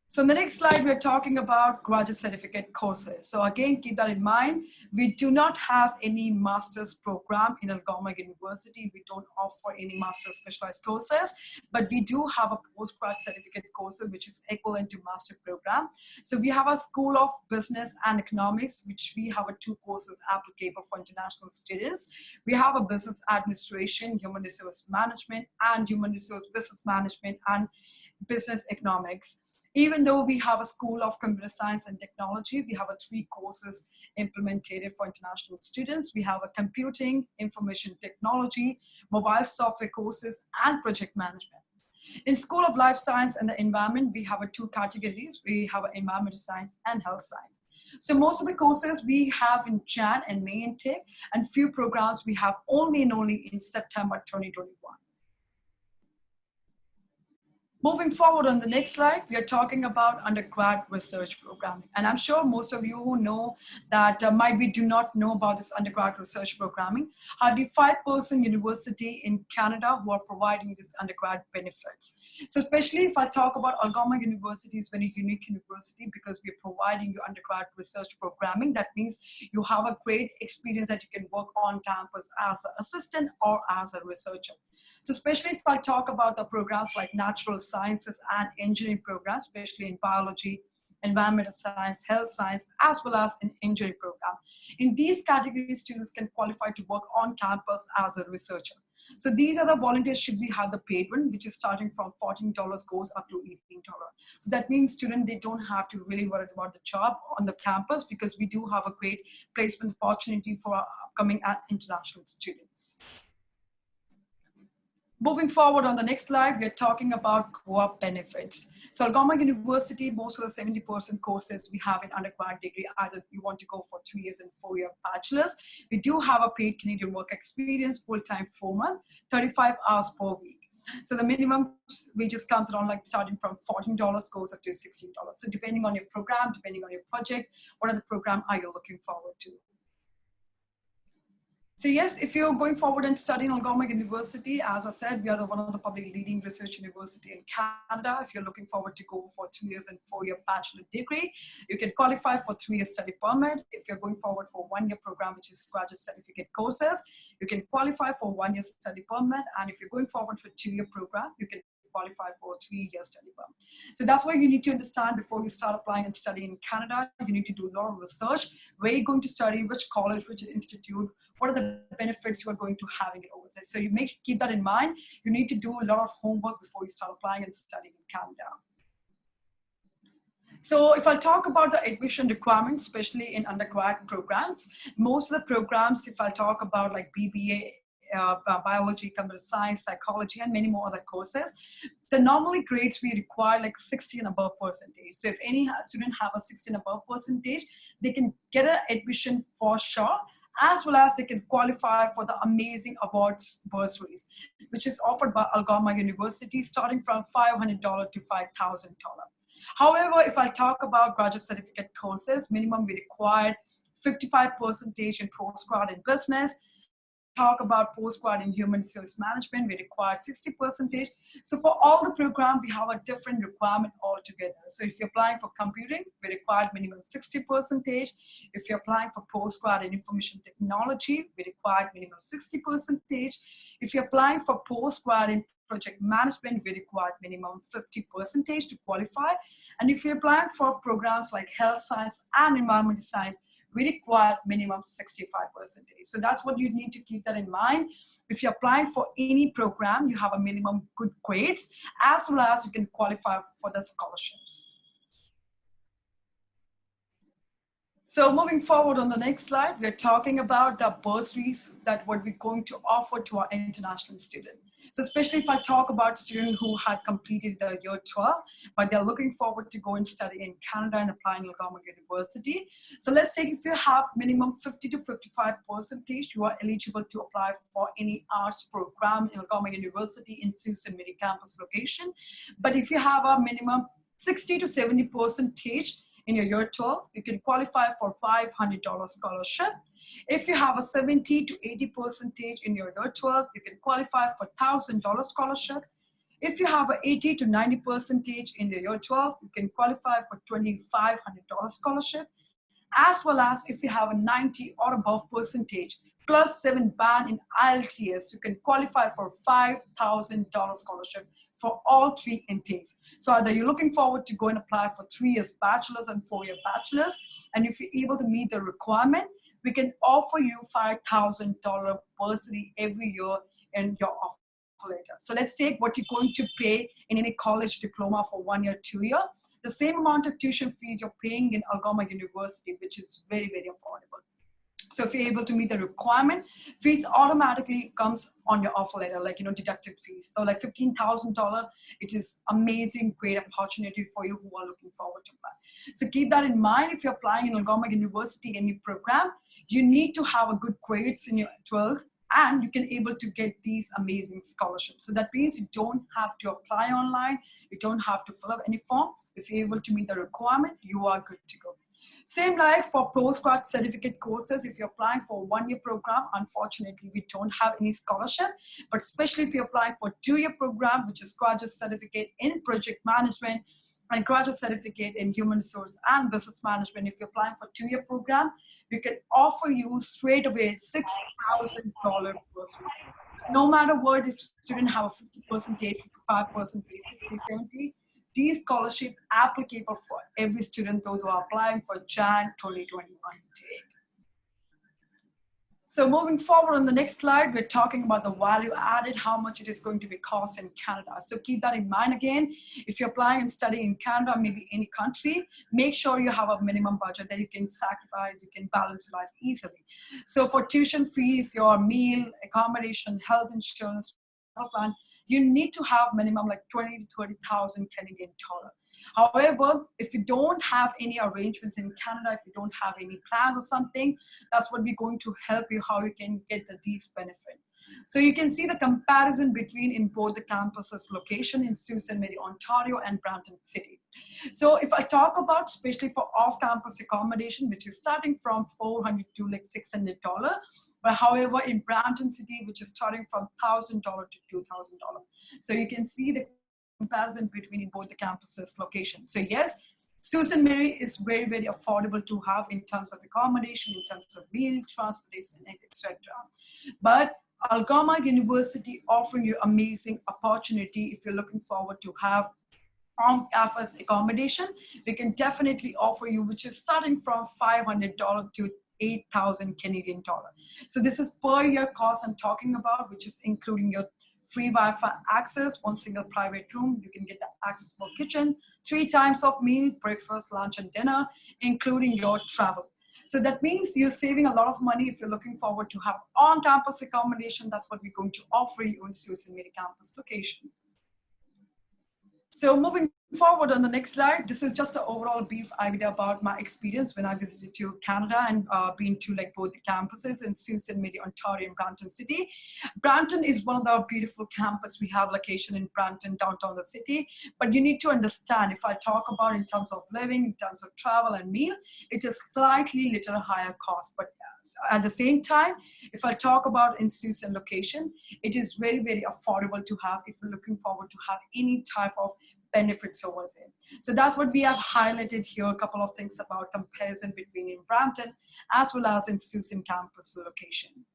So in the next slide, we're talking about graduate certificate courses. So again, keep that in mind. We do not have any master's program in Algoma University. We don't offer any master's specialized courses, but we do have a postgrad certificate course, which is equivalent to master program. So we have a School of Business and Economics, which we have 2 courses applicable for international students. We have a business administration, human resource management, and human resource business management and business economics. Even though we have a School of Computer Science and Technology, we have 3 courses implemented for international students. We have a computing, information technology, mobile software courses, and project management. In School of Life Science and the Environment, we have 2 categories. We have environmental science and health science. So most of the courses we have in Jan and May intake, and few programs we have only in September 2021. Moving forward on the next slide, we are talking about undergrad research programming. And I'm sure most of you know that might be do not know about this undergrad research programming. Hardly 5% university in Canada who are providing this undergrad benefits. So especially if I talk about Algoma University is very unique university because we're providing you undergrad research programming. That means you have a great experience that you can work on campus as an assistant or as a researcher. So especially if I talk about the programs like natural sciences and engineering programs, especially in biology, environmental science, health science, as well as an engineering program. In these categories, students can qualify to work on campus as a researcher. So these are the volunteerships we have the paid one, which is starting from $14 goes up to $18. So that means students, they don't have to really worry about the job on the campus because we do have a great placement opportunity for our upcoming international students. Moving forward on the next slide, we're talking about co-op benefits. So Algoma University, most of the 70% courses we have in undergrad degree, either you want to go for 3 years and 4-year bachelor's. We do have a paid Canadian work experience, full-time 4 months, 35 hours per week. So the minimum wages comes around like starting from $14 goes up to $16. So depending on your program, depending on your project, what are the program are you looking forward to? So yes, if you're going forward and studying Algoma University, as I said, we are one of the public leading research university in Canada. If you're looking forward to go for 2 years and 4-year bachelor degree, you can qualify for 3-year study permit. If you're going forward for 1-year program, which is graduate certificate courses, you can qualify for 1-year study permit. And if you're going forward for 2-year program, you can qualify for a 3-year study permit. So that's why you need to understand before you start applying and studying in Canada. You need to do a lot of research. Where you're going to study, which college, which institute, what are the benefits you are going to having it overseas. So you keep that in mind. You need to do a lot of homework before you start applying and studying in Canada. So if I talk about the admission requirements, especially in undergrad programs, most of the programs, if I talk about like BBA, biology, computer science, psychology, and many more other courses, the normally grades we require like 60 and above percentage. So if any student have a 60 and above percentage, they can get an admission for sure, as well as they can qualify for the amazing awards bursaries, which is offered by Algoma University, starting from $500 to $5,000. However, if I talk about graduate certificate courses, minimum we required 55% in postgrad in business. Talk about postgrad in human resource management, we require 60%. So for all the program, we have a different requirement altogether. So if you're applying for computing, we require minimum 60%. If you're applying for postgrad in information technology, we require minimum 60%. If you're applying for postgrad in project management, we require minimum 50% to qualify. And if you're applying for programs like health science and environmental science, we require minimum 65%. So that's what you need to keep that in mind. If you're applying for any program, you have a minimum good grades, as well as you can qualify for the scholarships. So moving forward on the next slide, we're talking about the bursaries that what we're going to offer to our international students. So especially if I talk about students who had completed the year 12, but they're looking forward to go and study in Canada and apply in Algoma University. So let's say if you have minimum 50 to 55%, you are eligible to apply for any arts program in Algoma University in Sault Ste. Marie campus location. But if you have a minimum 60 to 70% in your year 12, you can qualify for $500 scholarship. If you have a 70 to 80% in your year 12, you can qualify for $1,000 scholarship. If you have a 80 to 90% in the year 12, you can qualify for $2,500 scholarship. As well as if you have a 90 or above percentage plus 7 band in IELTS, you can qualify for $5,000 scholarship for all 3 intakes. So either you're looking forward to go and apply for 3 years bachelor's and 4-year bachelor's, and if you're able to meet the requirement, we can offer you $5,000 bursary every year in your offer letter. So let's take what you're going to pay in any college diploma for 1 year, 2 year. The same amount of tuition fee you're paying in Algoma University, which is very, very affordable. So if you're able to meet the requirement, fees automatically comes on your offer letter, like, deducted fees. So like $15,000, it is amazing, great opportunity for you who are looking forward to apply. So keep that in mind. If you're applying in Algoma University, any program, you need to have a good grades in your 12th, and you can able to get these amazing scholarships. So that means you don't have to apply online. You don't have to fill up any form. If you're able to meet the requirement, you are good to go. Same like for postgrad certificate courses, if you're applying for a 1-year program, unfortunately, we don't have any scholarship, but especially if you're applying for a 2-year program, which is graduate certificate in project management and graduate certificate in human resource and business management. If you're applying for a 2-year program, we can offer you straight away $6,000 bursary. No matter what, if students have a 50%, 55%, 60, 70, these scholarships applicable for every student, those who are applying for Jan 2021 intake. So moving forward on the next slide, we're talking about the value added, how much it is going to be cost in Canada. So keep that in mind again. If you're applying and studying in Canada, maybe any country, make sure you have a minimum budget that you can sacrifice, you can balance life easily. So for tuition fees, your meal, accommodation, health insurance, plan, you need to have minimum like 20 to 30,000 Canadian dollar. However, if you don't have any arrangements in Canada, if you don't have any plans or something, that's what we're going to help you how you can get these benefits. So you can see the comparison between in both the campuses location in Sault Ste. Marie, Ontario and Brampton City. So if I talk about especially for off-campus accommodation, which is starting from $400 to like $600, but however in Brampton City, which is starting from $1,000 to $2,000. So you can see the comparison between in both the campuses locations. So yes, Sault Ste. Marie is very, very affordable to have in terms of accommodation, in terms of meal, transportation, etc. But Algoma University offering you amazing opportunity if you're looking forward to have on-campus accommodation. We can definitely offer you, which is starting from $500 to 8,000 Canadian dollar. So this is per year cost I'm talking about, which is including your free Wi-Fi access, one single private room. You can get the access for kitchen, 3 times of meal, breakfast, lunch, and dinner, including your travel. So that means you're saving a lot of money if you're looking forward to have on-campus accommodation. That's what we're going to offer you in Sault Ste. Marie campus location. So moving forward on the next slide, this is just an overall brief idea about my experience when I visited to Canada and been to like both the campuses in Sault Ste. Marie, Ontario and Brampton City. Brampton is one of the beautiful campus. We have location in Brampton, downtown the city, but you need to understand if I talk about in terms of living, in terms of travel and meal, it is slightly little higher cost, but at the same time, if I talk about in Sault Ste. location, it is very, very affordable to have if you're looking forward to have any type of benefits over there. So that's what we have highlighted here, a couple of things about comparison between in Brampton as well as in Sault Ste. campus location.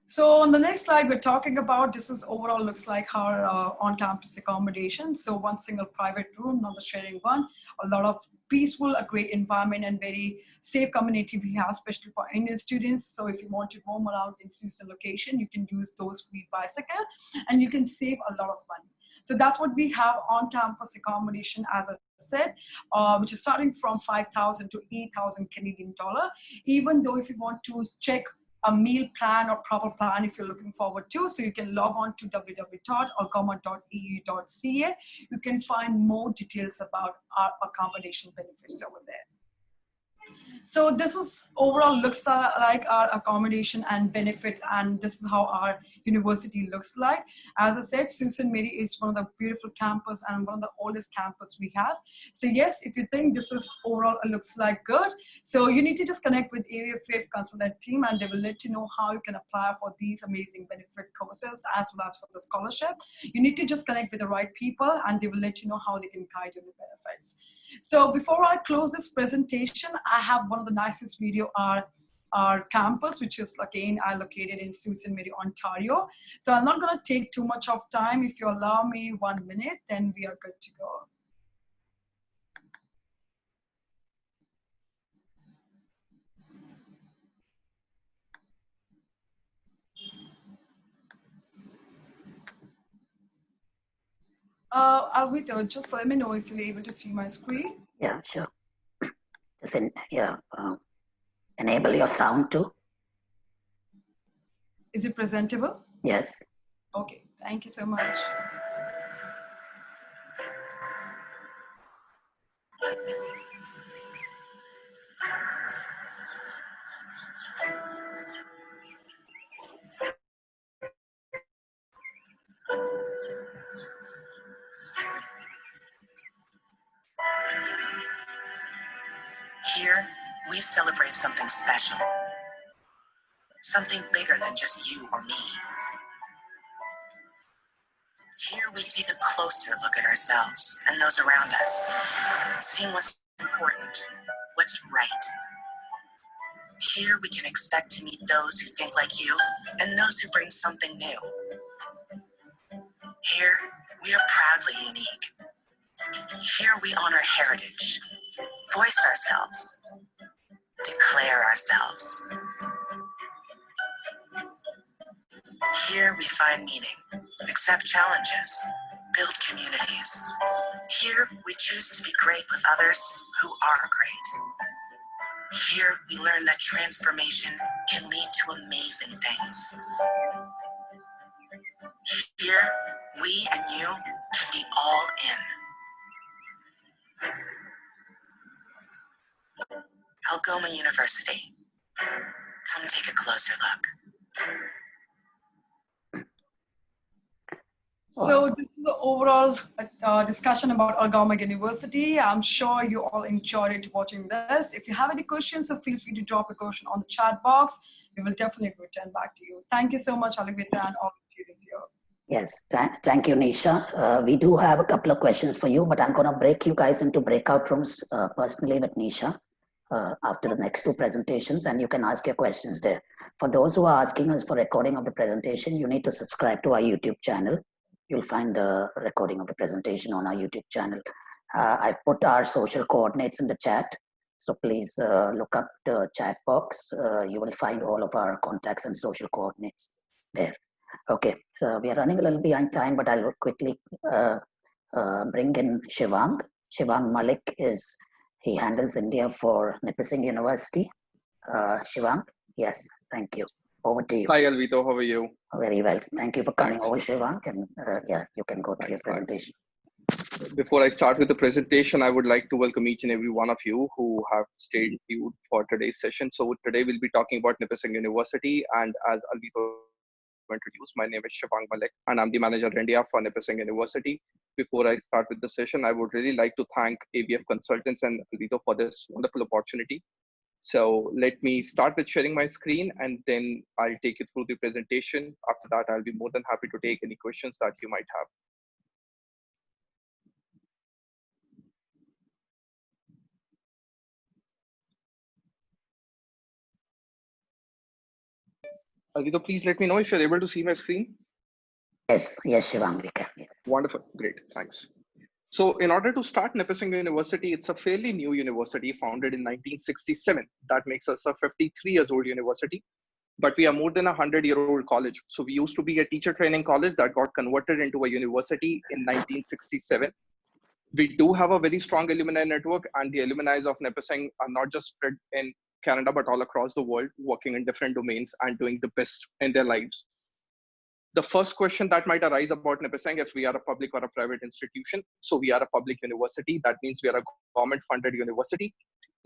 So on the next slide, we're talking about, this is overall looks like our on-campus accommodation. So one single private room, not the sharing one, a lot of peaceful, a great environment and very safe community we have, especially for Indian students. So if you want to roam around in Sault Ste. location, you can use those free bicycle and you can save a lot of money. So that's what we have on-campus accommodation, as I said, which is starting from 5,000 to 8,000 Canadian dollar. Even though if you want to check a meal plan or proper plan if you're looking forward to, so you can log on to www.algoma.eu.ca. You can find more details about our accommodation benefits over there. So this is overall looks like our accommodation and benefits, and this is how our university looks like. As I said, Sault Ste. Marie is one of the beautiful campus and one of the oldest campus we have. So yes, if you think this is overall looks like good, so you need to just connect with AFF consultant team and they will let you know how you can apply for these amazing benefit courses as well as for the scholarship. You need to just connect with the right people and they will let you know how they can guide you in the benefits. So before I close this presentation, I have one of the nicest video our campus, which is again located in Sault Ste. Marie, Ontario. So I'm not going to take too much of time. If you allow me 1 minute, then we are good to go. Alvito, just let me know if you're able to see my screen. Yeah, sure. Just enable your sound too. Is it presentable? Yes. Okay, thank you so much. Here, we celebrate something special. Something bigger than just you or me. Here, we take a closer look at ourselves and those around us, seeing what's important, what's right. Here, we can expect to meet those who think like you and those who bring something new. Here, we are proudly unique. Here, we honor heritage, voice ourselves, declare ourselves. Here we find meaning, accept challenges, build communities. Here we choose to be great with others who are great. Here we learn that transformation can lead to amazing things. Here we and you can be all in. Algoma University. Come take a closer look. So this is the overall discussion about Algoma University. I'm sure you all enjoyed it watching this. If you have any questions, so feel free to drop a question on the chat box. We will definitely return back to you. Thank you so much, Alivita, and all the students here. Yes, thank you, Nisha. We do have a couple of questions for you, but I'm going to break you guys into breakout rooms personally with Nisha after the next two presentations, and you can ask your questions there. For those who are asking us for recording of the presentation, you need to subscribe to our YouTube channel. You'll find the recording of the presentation on our YouTube channel. I've put our social coordinates in the chat, so please look up the chat box. You will find all of our contacts and social coordinates there. Okay, so we are running a little behind time, but I'll quickly bring in Shivang. Shivang Malik he handles India for Nipissing University. Shivang, yes, thank you. Over to you. Hi, Alvito, how are you? Very well. Thank you for coming over, Shivang, and yeah, you can go to your presentation. Before I start with the presentation, I would like to welcome each and every one of you who have stayed tuned for today's session. So today we'll be talking about Nipissing University, and as Alvito introduced, my name is Shivang Malik, and I'm the manager of India for Nipissing University. Before I start with the session, I would really like to thank AVF Consultants and Alvito for this wonderful opportunity. So let me start with sharing my screen, and then I'll take you through the presentation. After that, I'll be more than happy to take any questions that you might have. Alvito, please let me know if you're able to see my screen. Yes, Shivang, we can. Yes. Wonderful, great, thanks. So in order to start Nipissing University, it's a fairly new university founded in 1967. That makes us a 53 years old university, but we are more than a 100-year-old college. So we used to be a teacher training college that got converted into a university in 1967. We do have a very strong alumni network, and the alumni of Nipissing are not just spread in Canada, but all across the world, working in different domains and doing the best in their lives. The first question that might arise about Nipissing, if we are a public or a private institution. So we are a public university. That means we are a government-funded university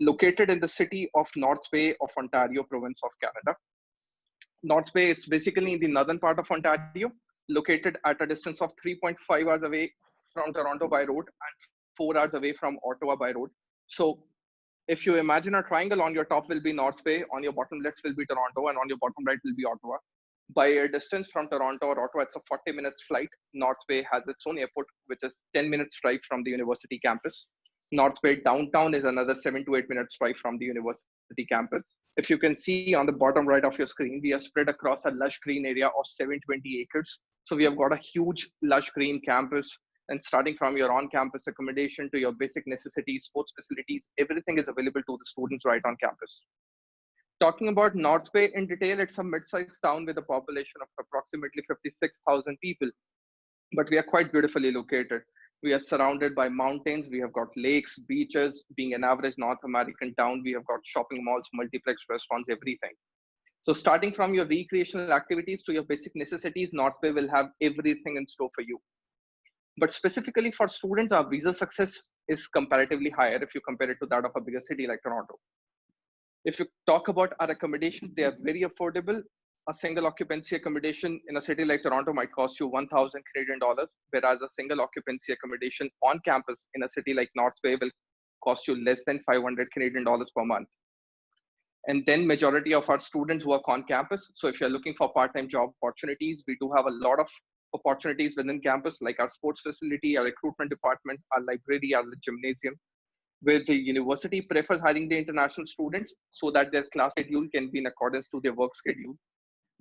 located in the city of North Bay of Ontario, province of Canada. North Bay, it's basically in the northern part of Ontario, located at a distance of 3.5 hours away from Toronto by road and 4 hours away from Ottawa by road. So if you imagine a triangle, on your top will be North Bay, on your bottom left will be Toronto, and on your bottom right will be Ottawa. By a distance from Toronto or Ottawa, it's a 40 minutes flight. North Bay has its own airport, which is 10 minutes drive from the university campus. North Bay downtown is another 7 to 8 minutes drive from the university campus. If you can see on the bottom right of your screen, we are spread across a lush green area of 720 acres. So we have got a huge lush green campus, and starting from your on-campus accommodation to your basic necessities, sports facilities, everything is available to the students right on campus. Talking about North Bay in detail, it's a mid-sized town with a population of approximately 56,000 people, but we are quite beautifully located. We are surrounded by mountains. We have got lakes, beaches. Being an average North American town, we have got shopping malls, multiplex restaurants, everything. So starting from your recreational activities to your basic necessities, North Bay will have everything in store for you. But specifically for students, our visa success is comparatively higher if you compare it to that of a bigger city like Toronto. If you talk about our accommodations, they are very affordable. A single occupancy accommodation in a city like Toronto might cost you 1,000 Canadian dollars, whereas a single occupancy accommodation on campus in a city like North Bay will cost you less than 500 Canadian dollars per month. And then majority of our students work on campus. So if you're looking for part-time job opportunities, we do have a lot of opportunities within campus, like our sports facility, our recruitment department, our library, our gymnasium, where the university prefers hiring the international students so that their class schedule can be in accordance to their work schedule.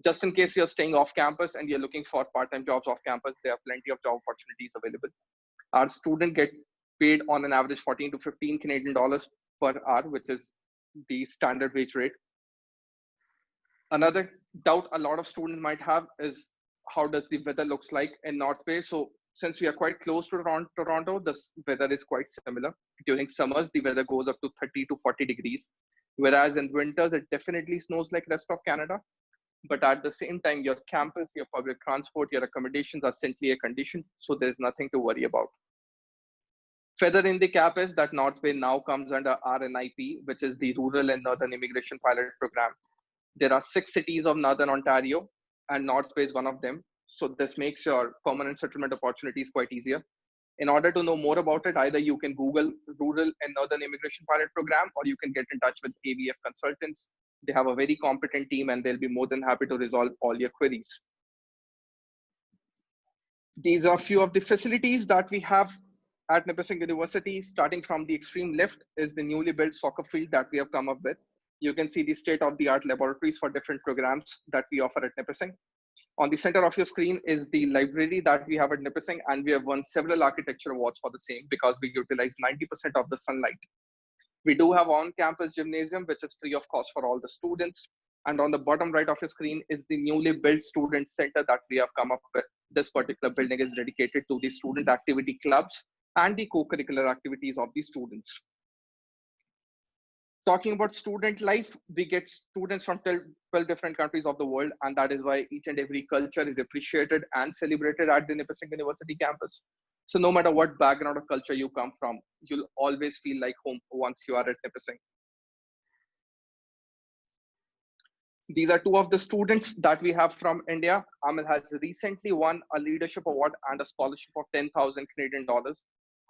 Just in case you're staying off campus and you're looking for part-time jobs off campus, there are plenty of job opportunities available. Our students get paid on an average 14 to 15 Canadian dollars per hour, which is the standard wage rate. Another doubt a lot of students might have is how does the weather looks like in North Bay? So since we are quite close to Toronto, the weather is quite similar. During summers, the weather goes up to 30 to 40 degrees, whereas in winters, it definitely snows like rest of Canada. But at the same time, your campus, your public transport, your accommodations are centrally air-conditioned, so there's nothing to worry about. Feather in the cap is that North Bay now comes under RNIP, which is the Rural and Northern Immigration Pilot Program. There are 6 cities of Northern Ontario, and North Bay is one of them. So this makes your permanent settlement opportunities quite easier. In order to know more about it, either you can Google Rural and Northern Immigration Pilot Program, or you can get in touch with AVF consultants. They have a very competent team and they'll be more than happy to resolve all your queries. These are a few of the facilities that we have at Nipissing University. Starting from the extreme left is the newly built soccer field that we have come up with. You can see the state-of-the-art laboratories for different programs that we offer at Nipissing. On the center of your screen is the library that we have at Nipissing, and we have won several architecture awards for the same because we utilize 90% of the sunlight. We do have on-campus gymnasium, which is free of cost for all the students. And on the bottom right of your screen is the newly built student center that we have come up with. This particular building is dedicated to the student activity clubs and the co-curricular activities of the students. Talking about student life, we get students from 12 different countries of the world, and that is why each and every culture is appreciated and celebrated at the Nipissing University campus. So no matter what background or culture you come from, you'll always feel like home once you are at Nipissing. These are two of the students that we have from India. Amel has recently won a leadership award and a scholarship of 10,000 Canadian dollars.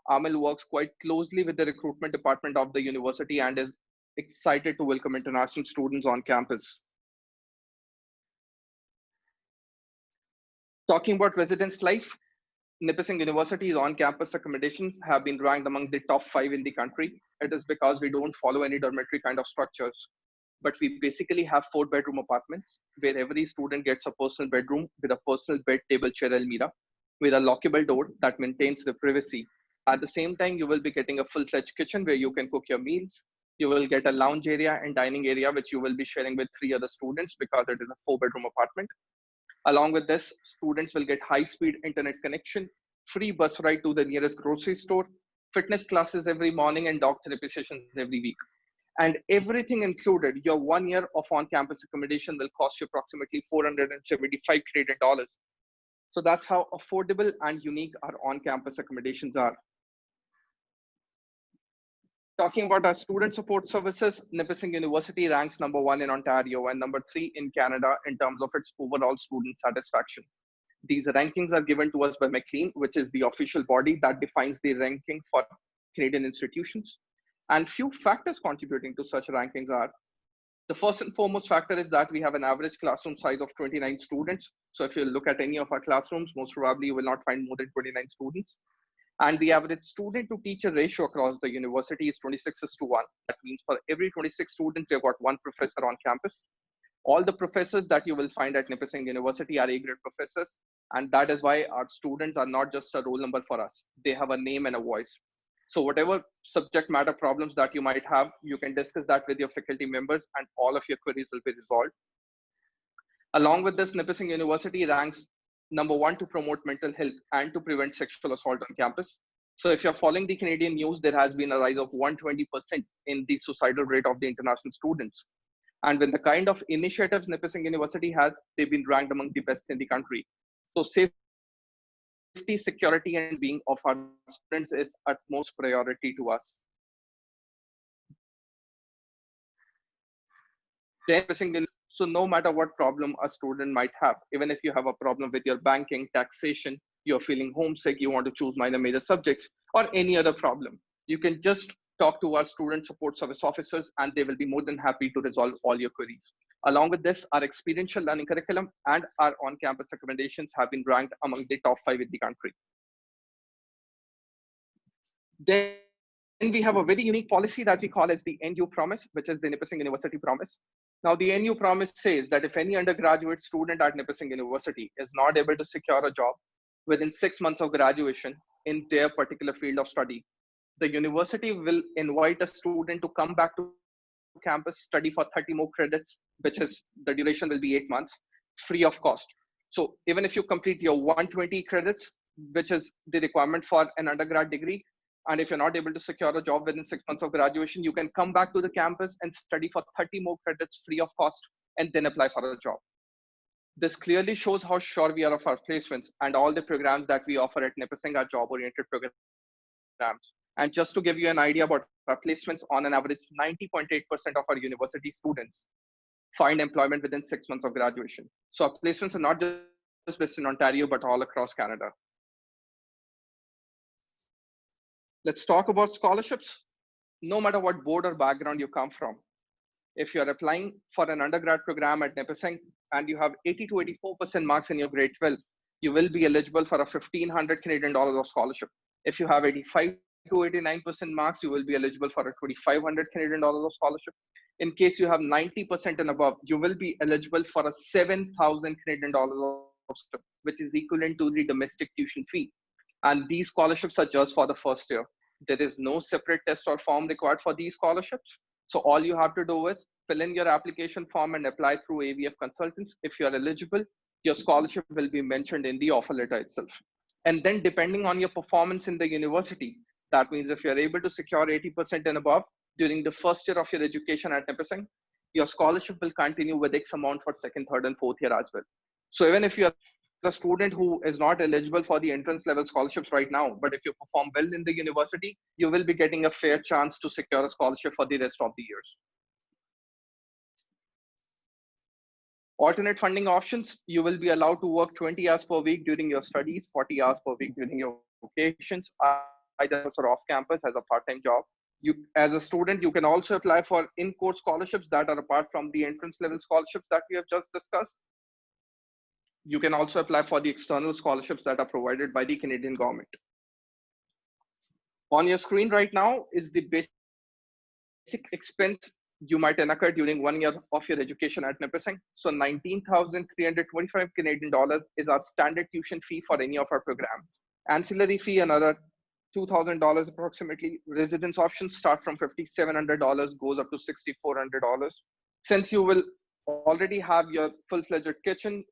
Amel works quite closely with the recruitment department of the university and is excited to welcome international students on campus. Talking about residence life, Nipissing University's on-campus accommodations have been ranked among the top 5 in the country. It is because we don't follow any dormitory kind of structures, but we basically have 4-bedroom apartments where every student gets a personal bedroom with a personal bed, table, chair, almirah, with a lockable door that maintains the privacy. At the same time, you will be getting a full-fledged kitchen where you can cook your meals. You will get a lounge area and dining area, which you will be sharing with 3 other students because it is a 4-bedroom apartment. Along with this, students will get high-speed internet connection, free bus ride to the nearest grocery store, fitness classes every morning, and dog therapy sessions every week. And everything included, your 1 year of on-campus accommodation will cost you approximately 475 Canadian dollars. So that's how affordable and unique our on-campus accommodations are. Talking about our student support services, Nipissing University ranks #1 in Ontario and #3 in Canada in terms of its overall student satisfaction. These rankings are given to us by McLean, which is the official body that defines the ranking for Canadian institutions. And few factors contributing to such rankings are, the first and foremost factor is that we have an average classroom size of 29 students. So if you look at any of our classrooms, most probably you will not find more than 29 students. And the average student to teacher ratio across the university is 26:1. That means for every 26 students, we've got 1 professor on campus. All the professors that you will find at Nipissing University are A-grade professors. And that is why our students are not just a roll number for us. They have a name and a voice. So whatever subject matter problems that you might have, you can discuss that with your faculty members and all of your queries will be resolved. Along with this, Nipissing University ranks #1 to promote mental health and to prevent sexual assault on campus. So if you're following the Canadian news, there has been a rise of 120% in the suicidal rate of the international students. And with the kind of initiatives Nipissing University has, they've been ranked among the best in the country. So safety, security, and being of our students is utmost priority to us. So no matter what problem a student might have, even if you have a problem with your banking, taxation, you're feeling homesick, you want to choose minor major subjects, or any other problem, you can just talk to our student support service officers and they will be more than happy to resolve all your queries. Along with this, our experiential learning curriculum and our on-campus recommendations have been ranked among the top 5 in the country. Then we have a very unique policy that we call as the NU Promise, which is the Nipissing University Promise. Now, the NU Promise says that if any undergraduate student at Nipissing University is not able to secure a job within 6 months of graduation in their particular field of study, the university will invite a student to come back to campus, study for 30 more credits, which is the duration will be 8 months, free of cost. So even if you complete your 120 credits, which is the requirement for an undergrad degree, and if you're not able to secure a job within 6 months of graduation, you can come back to the campus and study for 30 more credits free of cost and then apply for a job. This clearly shows how sure we are of our placements, and all the programs that we offer at Nipissing are job-oriented programs. And just to give you an idea about our placements, on an average, 90.8% of our university students find employment within 6 months of graduation. So our placements are not just just based in Ontario, but all across Canada. Let's talk about scholarships. No matter what board or background you come from, if you're applying for an undergrad program at Nipissing and you have 80 to 84% marks in your grade 12, you will be eligible for a 1,500 Canadian dollars of scholarship. If you have 85 to 89% marks, you will be eligible for a 2,500 Canadian dollars of scholarship. In case you have 90% and above, you will be eligible for a 7,000 Canadian dollars of scholarship, which is equivalent to the domestic tuition fee. And these scholarships are just for the first year. There is no separate test or form required for these scholarships. So all you have to do is fill in your application form and apply through AVF consultants. If you're eligible, your scholarship will be mentioned in the offer letter itself. And then depending on your performance in the university, that means if you're able to secure 80% and above during the first year of your education at Nipissing, your scholarship will continue with X amount for second, third, and fourth year as well. So even if you're a student who is not eligible for the entrance level scholarships right now, but if you perform well in the university, you will be getting a fair chance to secure a scholarship for the rest of the years. Alternate funding options, you will be allowed to work 20 hours per week during your studies, 40 hours per week during your vacations, either or off campus as a part-time job. You, as a student, you can also apply for in-course scholarships that are apart from the entrance level scholarships that we have just discussed. You can also apply for the external scholarships that are provided by the Canadian government. On your screen right now is the basic expense you might incur during 1 year of your education at Nipissing. So 19,325 Canadian dollars is our standard tuition fee for any of our programs. Ancillary fee, another $2,000 approximately. Residence options start from $5,700, goes up to $6,400. Since you will already have your full-fledged kitchen,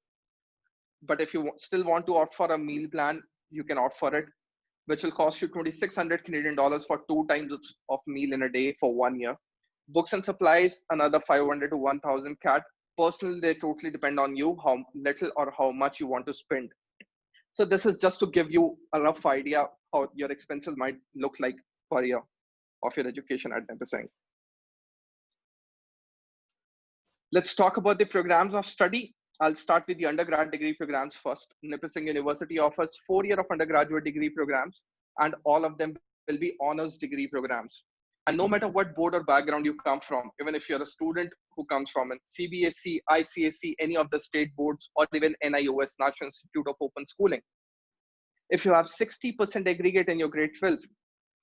but if you still want to opt for a meal plan, you can opt for it, which will cost you 2,600 Canadian dollars for 2 times of meal in a day for 1 year. Books and supplies, another 500 to 1,000 CAD. Personally, they totally depend on you, how little or how much you want to spend. So this is just to give you a rough idea how your expenses might look like per year of your education at Nipissing. Let's talk about the programs of study. I'll start with the undergrad degree programs first. Nipissing University offers 4 years of undergraduate degree programs, and all of them will be honors degree programs. And no matter what board or background you come from, even if you're a student who comes from an CBSE, ICSE, any of the state boards, or even NIOS, National Institute of Open Schooling, if you have 60% aggregate in your grade 12,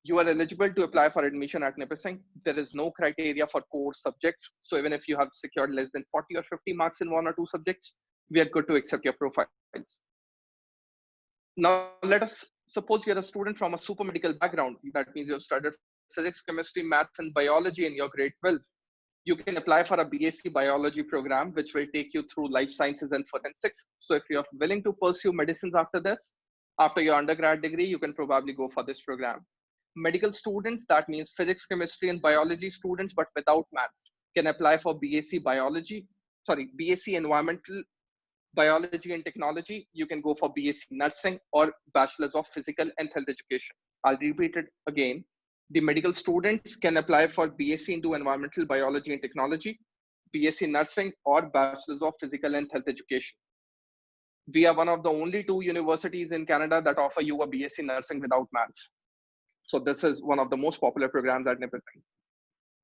you are eligible to apply for admission at Nipissing. There is no criteria for core subjects. So even if you have secured less than 40 or 50 marks in 1 or 2 subjects, we are good to accept your profiles. Now, let us suppose you're a student from a super medical background. That means you've studied physics, chemistry, maths, and biology in your grade 12. You can apply for a BSc biology program, which will take you through life sciences and forensics. So if you're willing to pursue medicines after this, after your undergrad degree, you can probably go for this program. Medical students, that means physics, chemistry, and biology students, but without math, can apply for BSc environmental biology and technology. You can go for BSc nursing or bachelor's of physical and health education. I'll repeat it again. The medical students can apply for BSc into environmental biology and technology, BSc nursing, or bachelor's of physical and health education. We are one of the only 2 universities in Canada that offer you a BSc nursing without maths. So this is one of the most popular programs at Nipissing.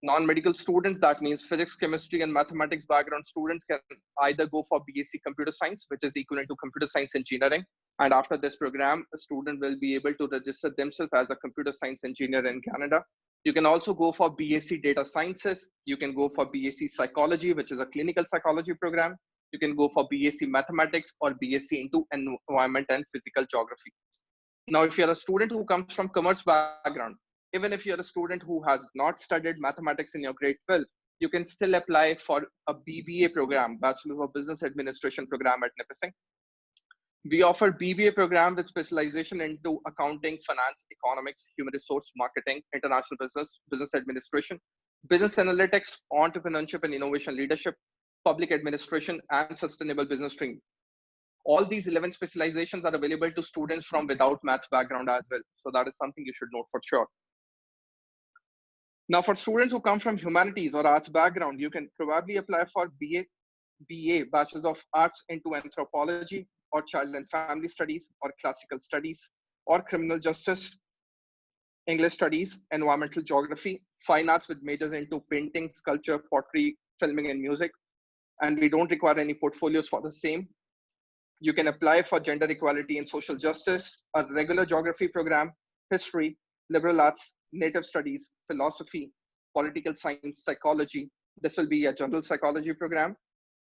Non-medical students, that means physics, chemistry, and mathematics background students, can either go for BSc computer science, which is equivalent to computer science engineering. And after this program, a student will be able to register themselves as a computer science engineer in Canada. You can also go for BSc data sciences. You can go for BSc psychology, which is a clinical psychology program. You can go for BSc mathematics or BSc into environment and physical geography. Now, if you're a student who comes from commerce background, even if you're a student who has not studied mathematics in your grade 12, you can still apply for a BBA program, Bachelor of Business Administration program at Nipissing. We offer BBA program with specialization into accounting, finance, economics, human resource, marketing, international business, business administration, business analytics, entrepreneurship and innovation leadership, public administration, and sustainable business stream. All these 11 specializations are available to students from without maths background as well. So that is something you should note for sure. Now, for students who come from humanities or arts background, you can probably apply for BA, Bachelor's of Arts into Anthropology, or child and family studies, or classical studies, or criminal justice, English studies, environmental geography, fine arts with majors into painting, sculpture, pottery, filming, and music. And we don't require any portfolios for the same. You can apply for gender equality and social justice, a regular geography program, history, liberal arts, native studies, philosophy, political science, psychology. This will be a general psychology program,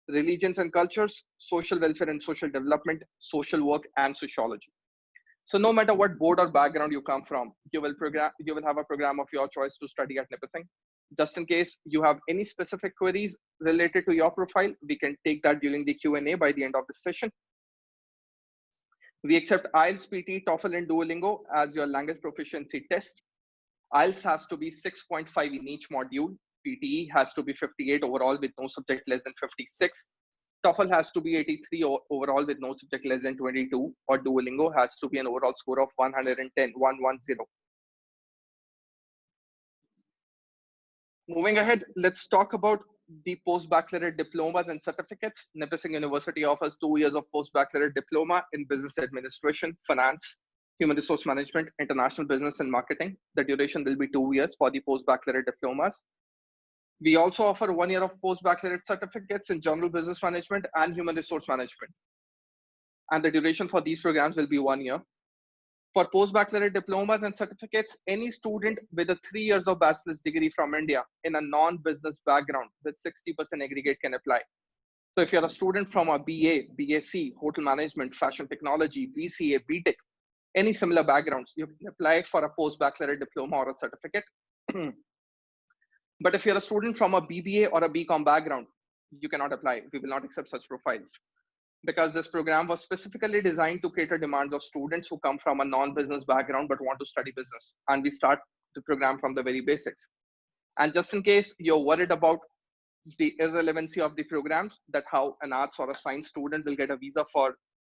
religions and cultures, social welfare and social development, social work, and sociology. So no matter what board or background you come from, you will have a program of your choice to study at Nipissing. Just in case you have any specific queries related to your profile, we can take that during the Q&A by the end of the session. We accept IELTS, PT, TOEFL, and Duolingo as your language proficiency test. IELTS has to be 6.5 in each module. PTE has to be 58 overall with no subject less than 56. TOEFL has to be 83 overall with no subject less than 22, or Duolingo has to be an overall score of 110, 110. Moving ahead, let's talk about the post-baccalaureate diplomas and certificates. Nipissing University offers 2 years of post-baccalaureate diploma in business administration, finance, human resource management, international business, and marketing. The duration will be 2 years for the post-baccalaureate diplomas. We also offer 1 year of post-baccalaureate certificates in general business management and human resource management. And the duration for these programs will be 1 year. For post-baccalaureate diplomas and certificates, any student with a 3 years of bachelor's degree from India in a non-business background with 60% aggregate can apply. So if you're a student from a BA, BSc, hotel management, fashion technology, BCA, BTech, any similar backgrounds, you can apply for a post-baccalaureate diploma or a certificate. But if you're a student from a BBA or a BCom background, you cannot apply. We will not accept such profiles, because this program was specifically designed to cater demands of students who come from a non-business background but want to study business. And we start the program from the very basics. And just in case you're worried about the irrelevancy of the programs, that how an arts or a science student will get a visa for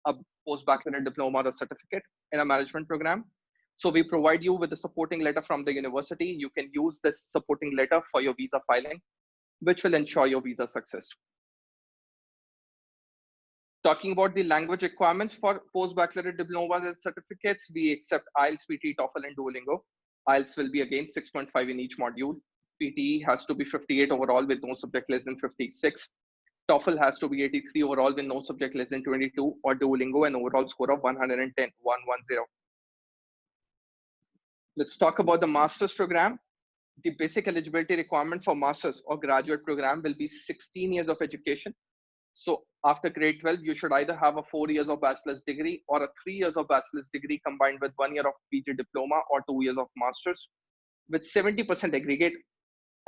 a post-baccalaureate diploma or a certificate in a management program. So we provide you with a supporting letter from the university. You can use this supporting letter for your visa filing, which will ensure your visa success. Talking about the language requirements for post-baccalaureate diplomas and certificates, we accept IELTS, PT, TOEFL, and Duolingo. IELTS will be again 6.5 in each module. PT has to be 58 overall with no subject less than 56. TOEFL has to be 83 overall with no subject less than 22, or Duolingo an overall score of 110, 110. Let's talk about the master's program. The basic eligibility requirement for master's or graduate program will be 16 years of education. So after grade 12, you should either have a 4 years of bachelor's degree or a 3 years of bachelor's degree combined with 1 year of PG diploma or 2 years of master's with 70% aggregate.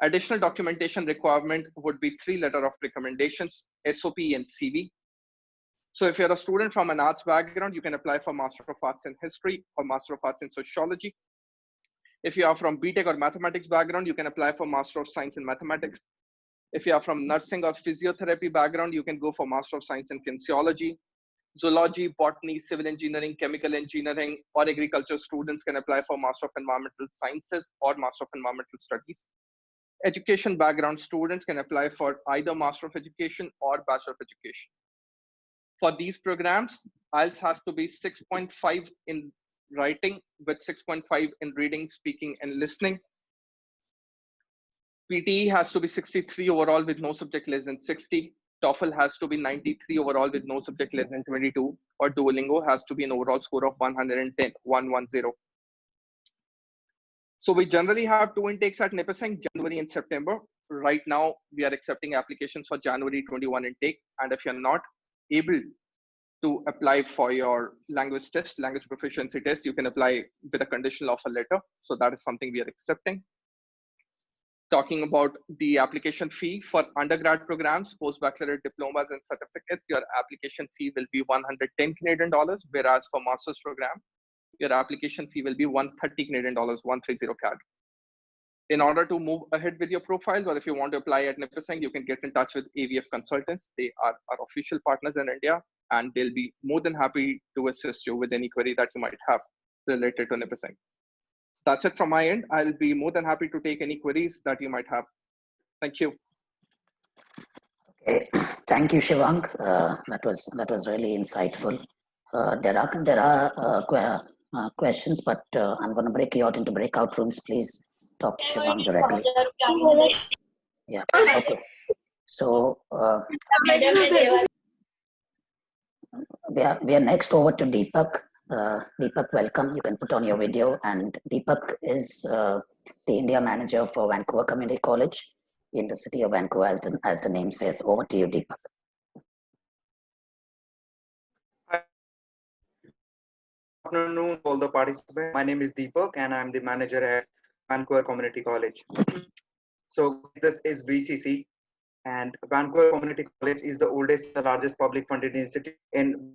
Additional documentation requirement would be 3 letters of recommendations, SOP and CV. So if you're a student from an arts background, you can apply for Master of Arts in History or Master of Arts in Sociology. If you are from BTech or mathematics background, you can apply for Master of Science in Mathematics. If you are from nursing or physiotherapy background, you can go for Master of Science in Kinesiology. Zoology, botany, civil engineering, chemical engineering, or agriculture students can apply for Master of Environmental Sciences or Master of Environmental Studies. Education background students can apply for either Master of Education or Bachelor of Education. For these programs, IELTS has to be 6.5 in writing with 6.5 in reading, speaking, and listening. PTE has to be 63 overall with no subject less than 60. TOEFL has to be 93 overall with no subject less than 22. Or Duolingo has to be an overall score of 110, 110. So we generally have 2 intakes at Nipissing, January and September. Right now, we are accepting applications for January 21 intake. And if you're not able to apply for your language test, language proficiency test, you can apply with a conditional offer letter. So that is something we are accepting. Talking about the application fee for undergrad programs, post-baccalaureate diplomas and certificates, your application fee will be 110 Canadian dollars, whereas for master's program, your application fee will be 130 Canadian dollars, 130 CAD. In order to move ahead with your profile, or if you want to apply at Nipissing, you can get in touch with AVF Consultants. They are our official partners in India, and they'll be more than happy to assist you with any query that you might have related to Nipissing. So that's it from my end. I'll be more than happy to take any queries that you might have. Thank you. Okay, thank you, Shivang. That was really insightful. There are questions, but I'm going to break you out into breakout rooms. Please talk to Shivang directly. Yeah. Okay. So we are next over to Deepak. Deepak, welcome. You can put on your video. And Deepak is the India manager for Vancouver Community College in the city of Vancouver, as the name says. Over to you, Deepak. Good afternoon, all the participants. My name is Deepak, and I'm the manager at Vancouver Community College. So this is VCC, and Vancouver Community College is the oldest, the largest public funded institute in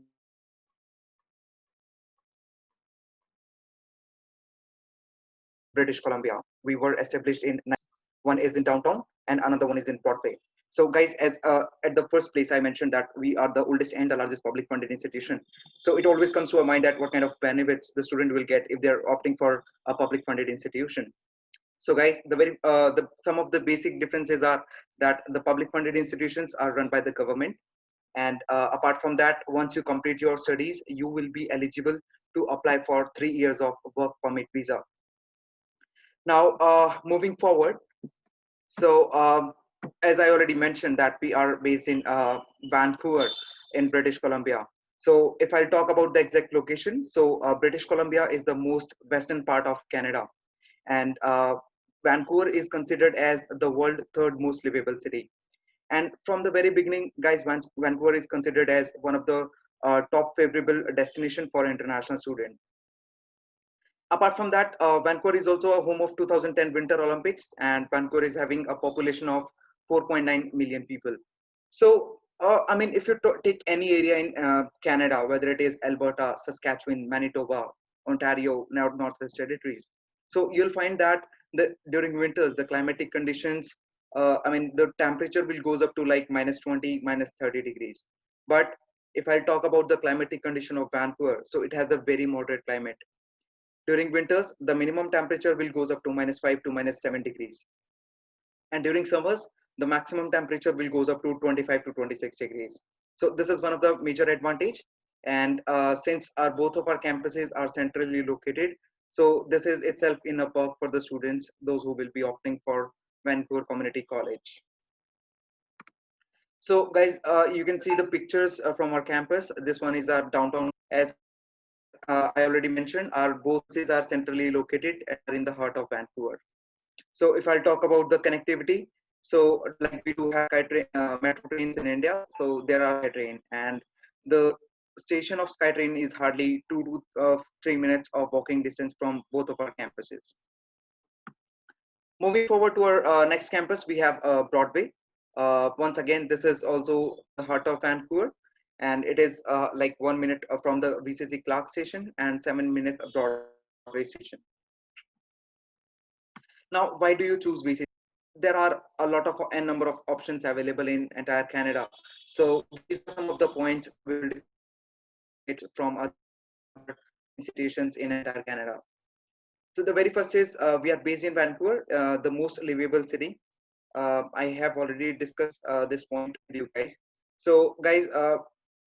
British Columbia. We were established in one is in downtown and another one is in Broadway. So guys, as at the first place I mentioned that we are the oldest and the largest public funded institution. So it always comes to our mind that what kind of benefits the student will get if they're opting for a public funded institution. So guys, some of the basic differences are that the public funded institutions are run by the government. And apart from that, once you complete your studies, you will be eligible to apply for 3 years of work permit visa. Now, moving forward, so as I already mentioned that we are based in Vancouver in British Columbia. So if I talk about the exact location, so British Columbia is the most western part of Canada, and Vancouver is considered as the world's third most livable city. And from the very beginning, guys, Vancouver is considered as one of the top favorable destination for international students. Apart from that, Vancouver is also a home of 2010 Winter Olympics, and Vancouver is having a population of 4.9 million people. So, I mean, if you take any area in Canada, whether it is Alberta, Saskatchewan, Manitoba, Ontario, Northwest Territories, so you'll find that during winters, the climatic conditions, I mean, the temperature will goes up to like -20, -30 degrees. But if I talk about the climatic condition of Vancouver, so it has a very moderate climate. During winters, the minimum temperature will goes up to -5 to -7 degrees. And during summers, the maximum temperature will goes up to 25 to 26 degrees. So this is one of the major advantage. And since both of our campuses are centrally located, so this is itself in a perk for the students, those who will be opting for Vancouver Community College. So guys, you can see the pictures from our campus. This one is our downtown. As I already mentioned, our both cities are centrally located and are in the heart of Vancouver. So if I'll talk about the connectivity, so like we do have metro trains in India, so there are SkyTrain, and the station of SkyTrain is hardly 2 to 3 minutes of walking distance from both of our campuses. Moving forward to our next campus, we have Broadway. Once again, this is also the heart of Vancouver, and it is like 1 minute from the VCC Clark station and 7 minutes Broadway station. Now, why do you choose VCC? There are a lot of n number of options available in entire Canada. So these are some of the points we will get from other institutions in entire Canada. So the very first is we are based in Vancouver, the most livable city. I have already discussed this point with you guys. So guys,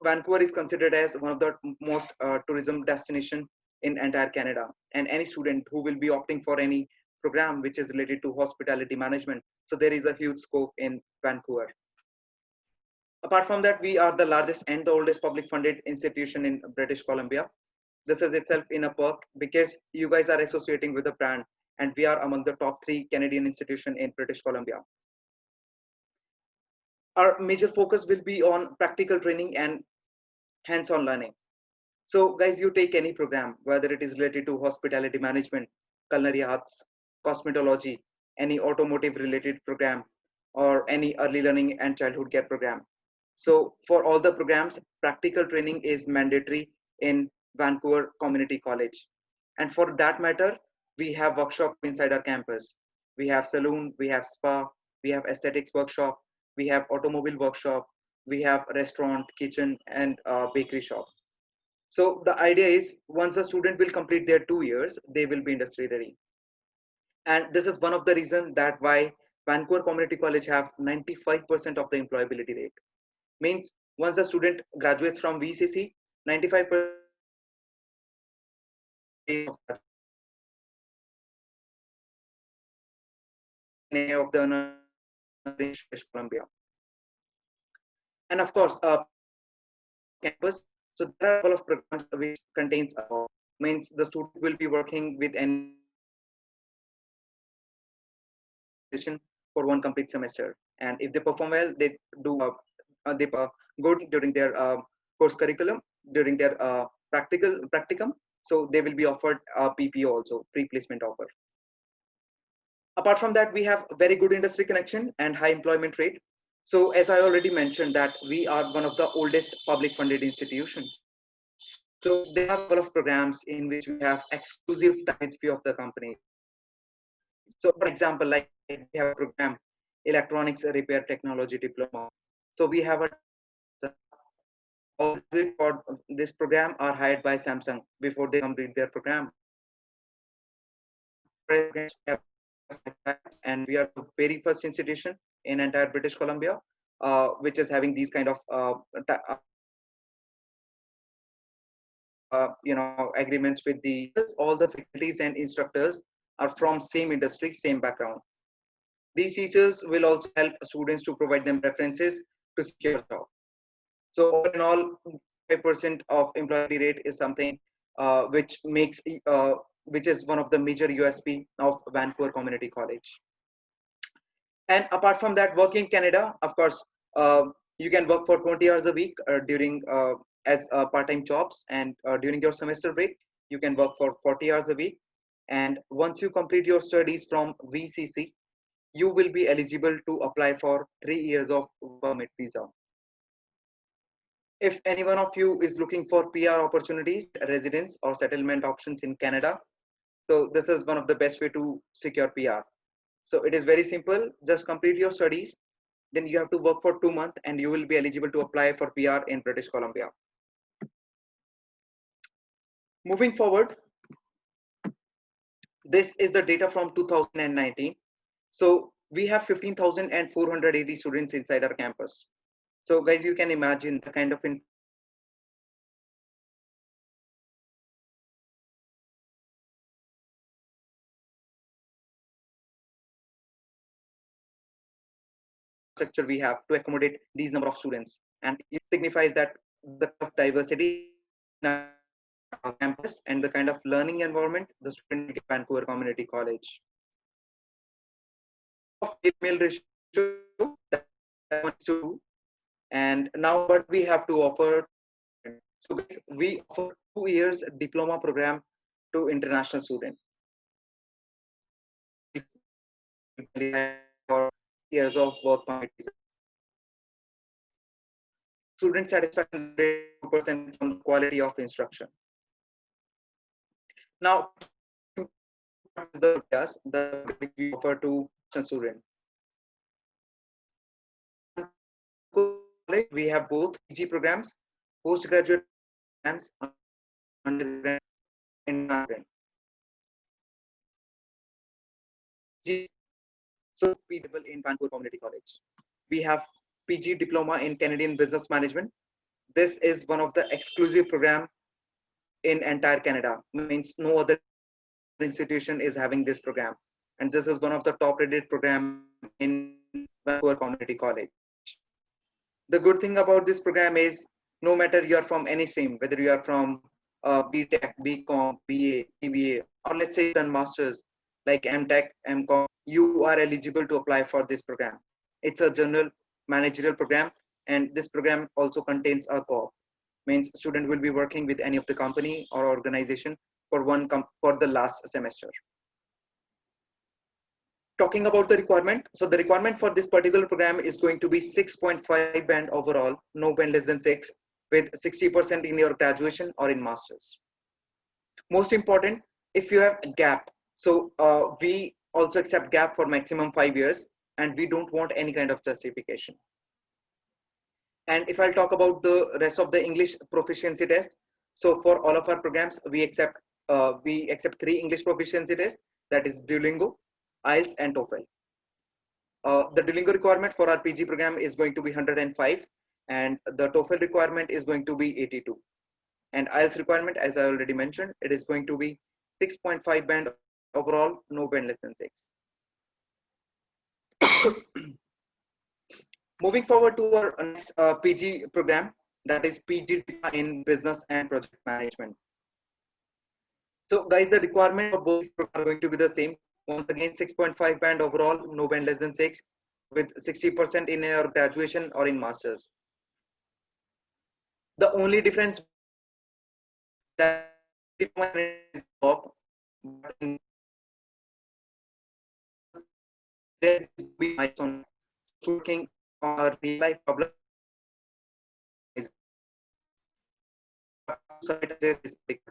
Vancouver is considered as one of the most tourism destination in entire Canada, and any student who will be opting for any program which is related to hospitality management, so there is a huge scope in Vancouver. Apart from that, we are the largest and the oldest public funded institution in British Columbia. This is itself in a perk because you guys are associating with the brand, and we are among the top 3 Canadian institutions in British Columbia. Our major focus will be on practical training and hands-on learning. So guys, you take any program, whether it is related to hospitality management, culinary arts, cosmetology, any automotive related program, or any early learning and childhood care program. So for all the programs, practical training is mandatory in Vancouver Community College. And for that matter, we have workshop inside our campus. We have saloon, we have spa, we have aesthetics workshop, we have automobile workshop, we have restaurant, kitchen, and bakery shop. So the idea is once a student will complete their 2 years, they will be industry ready. And this is one of the reasons that why Vancouver Community College have 95% of the employability rate. Means once a student graduates from VCC, 95% of the British Columbia. And of course, campus. So there are a couple of programs which contains means the student will be working with an for one complete semester, and if they perform well, they do they good during their course curriculum, during their practicum. So they will be offered a PPO also, pre-placement offer. Apart from that, we have very good industry connection and high employment rate. So as I already mentioned that we are one of the oldest public funded institution. So there are a couple of programs in which we have exclusive time with few of the companies. So for example, like we have a program, electronics repair technology diploma. So we have all for this program are hired by Samsung before they complete their program. And we are the very first institution in entire British Columbia, which is having these kind of agreements with all the faculties and instructors are from same industry, same background. These teachers will also help students to provide them references to secure a job. So all in all, 5% of employee rate is something which makes which is one of the major USP of Vancouver Community College. And apart from that, work in Canada, of course, you can work for 20 hours a week during as part-time jobs, and during your semester break, you can work for 40 hours a week. And once you complete your studies from VCC, you will be eligible to apply for 3 years of permit visa. If any one of you is looking for PR opportunities, residence or settlement options in Canada, so this is one of the best way to secure PR. So it is very simple. Just complete your studies. Then you have to work for 2 months and you will be eligible to apply for PR in British Columbia. Moving forward, this is the data from 2019. So we have 15,480 students inside our campus. So guys, you can imagine the kind of structure we have to accommodate these number of students, and it signifies that the diversity in our campus and the kind of learning environment the student at Vancouver Community College. Female ratio that wants to, and now what we have to offer. So we offer 2 years diploma program to international students. For years of work permit. Student satisfaction rate 2% from the quality of instruction. Now, the we offer to students. We have both PG programs, postgraduate programs, undergrad, and undergrad. So available in Vancouver Community College. We have PG diploma in Canadian Business Management. This is one of the exclusive program in entire Canada. Means no other institution is having this program, and this is one of the top rated program in Vancouver Community College. The good thing about this program is no matter you are from any stream, whether you are from BTech, BCom, BA, BBA, or let's say done masters like MTech, MCom, you are eligible to apply for this program. It's a general managerial program, and this program also contains a co-op. Means student will be working with any of the company or organization for for the last semester. Talking about the requirement, so the requirement for this particular program is going to be 6.5 band overall, no band less than 6, with 60% in your graduation or in masters. Most important, if you have a gap, so we also accept gap for maximum 5 years, and we don't want any kind of justification. And if I'll talk about the rest of the English proficiency test, so for all of our programs, we accept 3 English proficiency tests, that is Duolingo, IELTS, and TOEFL. The Duolingo requirement for our PG program is going to be 105, and the TOEFL requirement is going to be 82. And IELTS requirement, as I already mentioned, it is going to be 6.5 band overall, no band less than 6. Moving forward to our next PG program, that is PG in Business and Project Management. So guys, the requirement for both are going to be the same. Once again, 6.5 band overall, no band less than 6, with 60% in your graduation or in masters. The only difference that is job, but in there is be on working on a real life problem is this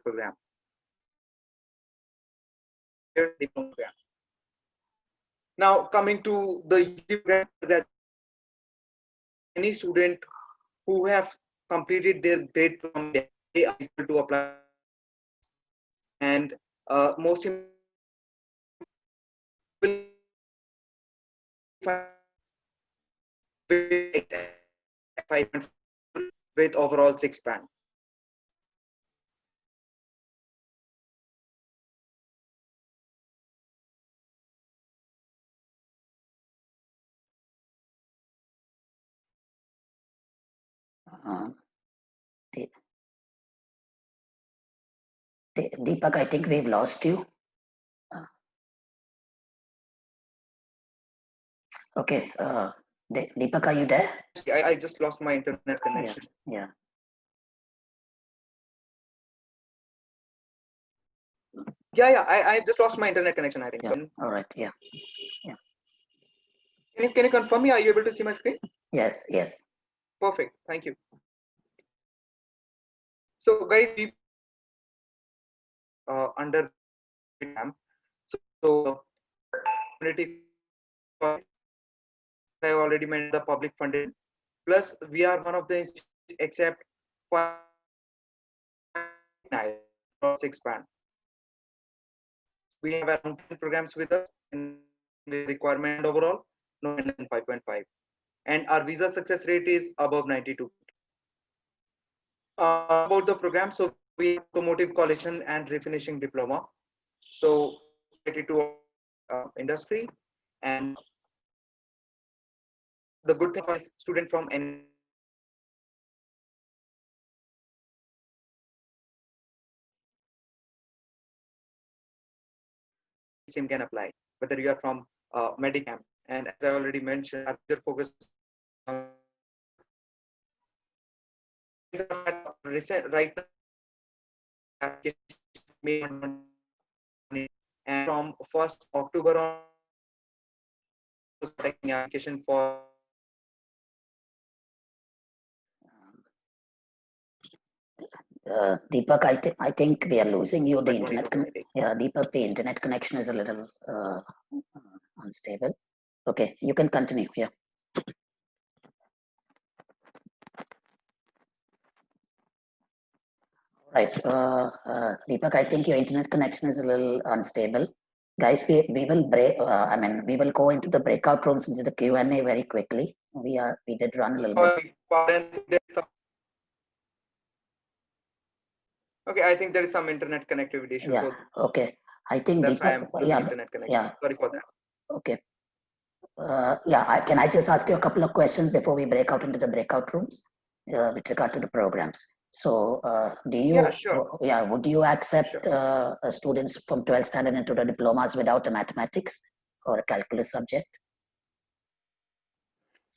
program. Here's the program. Now coming to the program, any student who have completed their grade from there, they are able to apply. And most with overall 6 band. Deepak, I think we've lost you. Okay, Deepak, are you there? I just lost my internet connection. Yeah. Yeah, I just lost my internet connection, I think. Yeah. So All right. Yeah. can you confirm me? Are you able to see my screen? Yes. Perfect. Thank you. So guys, we under so community, I already mentioned the public funding. Plus, we are one of the institutes except for 6 band. We have around 10 programs with us in the requirement overall, no more than 5.5. And our visa success rate is above 92. About the program, so we have automotive collision and refinishing diploma. So related to industry, and the good thing is student from any team can apply, whether you are from Medicam. And as I already mentioned, our major focus on recent right now, and from 1st October on, application for Deepak, I think we are losing you. The internet, 2020. yeah, Deepak, the internet connection is a little unstable. Okay, you can continue. Yeah. Right, Deepak, I think your internet connection is a little unstable. Guys, we will break. We will go into the breakout rooms into the Q&A very quickly. We did run a little bit. Okay, I think there is some internet connectivity issue. Yeah. So okay. I think that's why I'm Deepak, losing internet connection. Yeah. Sorry for that. Okay. Can I just ask you a couple of questions before we break out into the breakout rooms with regard to the programs? So, do you? Yeah, sure. Would you accept students from 12th standard into the diplomas without a mathematics or a calculus subject?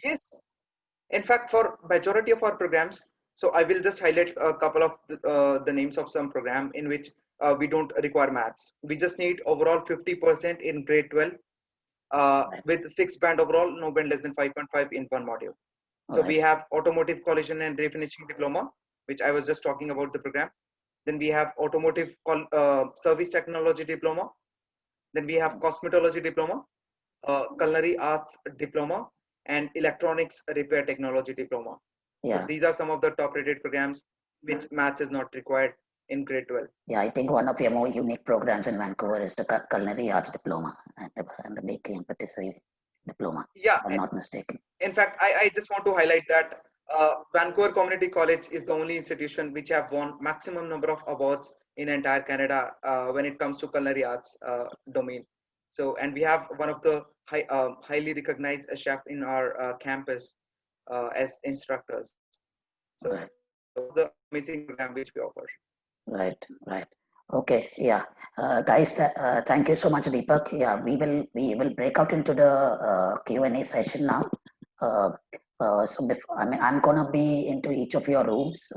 Yes. In fact, for majority of our programs, so I will just highlight a couple of the names of some program in which we don't require maths. We just need overall 50% in grade 12 with 6 band overall, no band less than 5.5 in one module. So we have automotive collision and refinishing diploma, which I was just talking about the program. Then we have automotive service technology diploma. Then we have cosmetology diploma, culinary arts diploma, and electronics repair technology diploma. Yeah. So these are some of the top rated programs which maths is not required in grade 12. Yeah, I think one of your more unique programs in Vancouver is the culinary arts diploma and the bakery and patisserie diploma. Yeah, if I'm not mistaken. In fact, I just want to highlight that Vancouver Community College is the only institution which have won maximum number of awards in entire Canada when it comes to culinary arts domain. So, and we have one of the highly recognized chef in our campus as instructors. So, Right. the amazing program which we offer. Right, right. Okay, yeah. Guys, thank you so much, Deepak. Yeah, we will break out into the Q&A session now. So before, I mean, I'm gonna be into each of your rooms,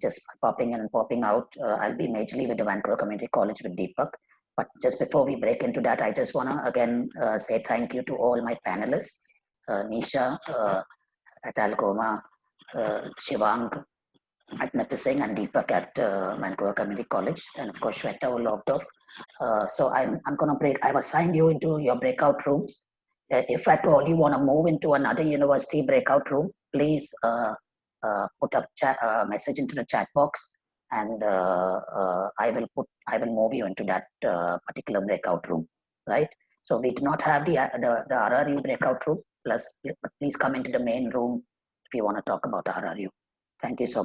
just popping in and popping out. I'll be majorly with the Vancouver Community College with Deepak. But just before we break into that, I just wanna again say thank you to all my panelists, Nisha at Algoma, Shivang at Nipissing, and Deepak at Vancouver Community College, and of course Shweta who logged off. So I'm going to break. I've assigned you into your breakout rooms. If at all you want to move into another university breakout room, please put a message into the chat box, and I will move you into that particular breakout room. Right. So we do not have the RRU breakout room. Plus, please come into the main room if you want to talk about RRU. Thank you so much.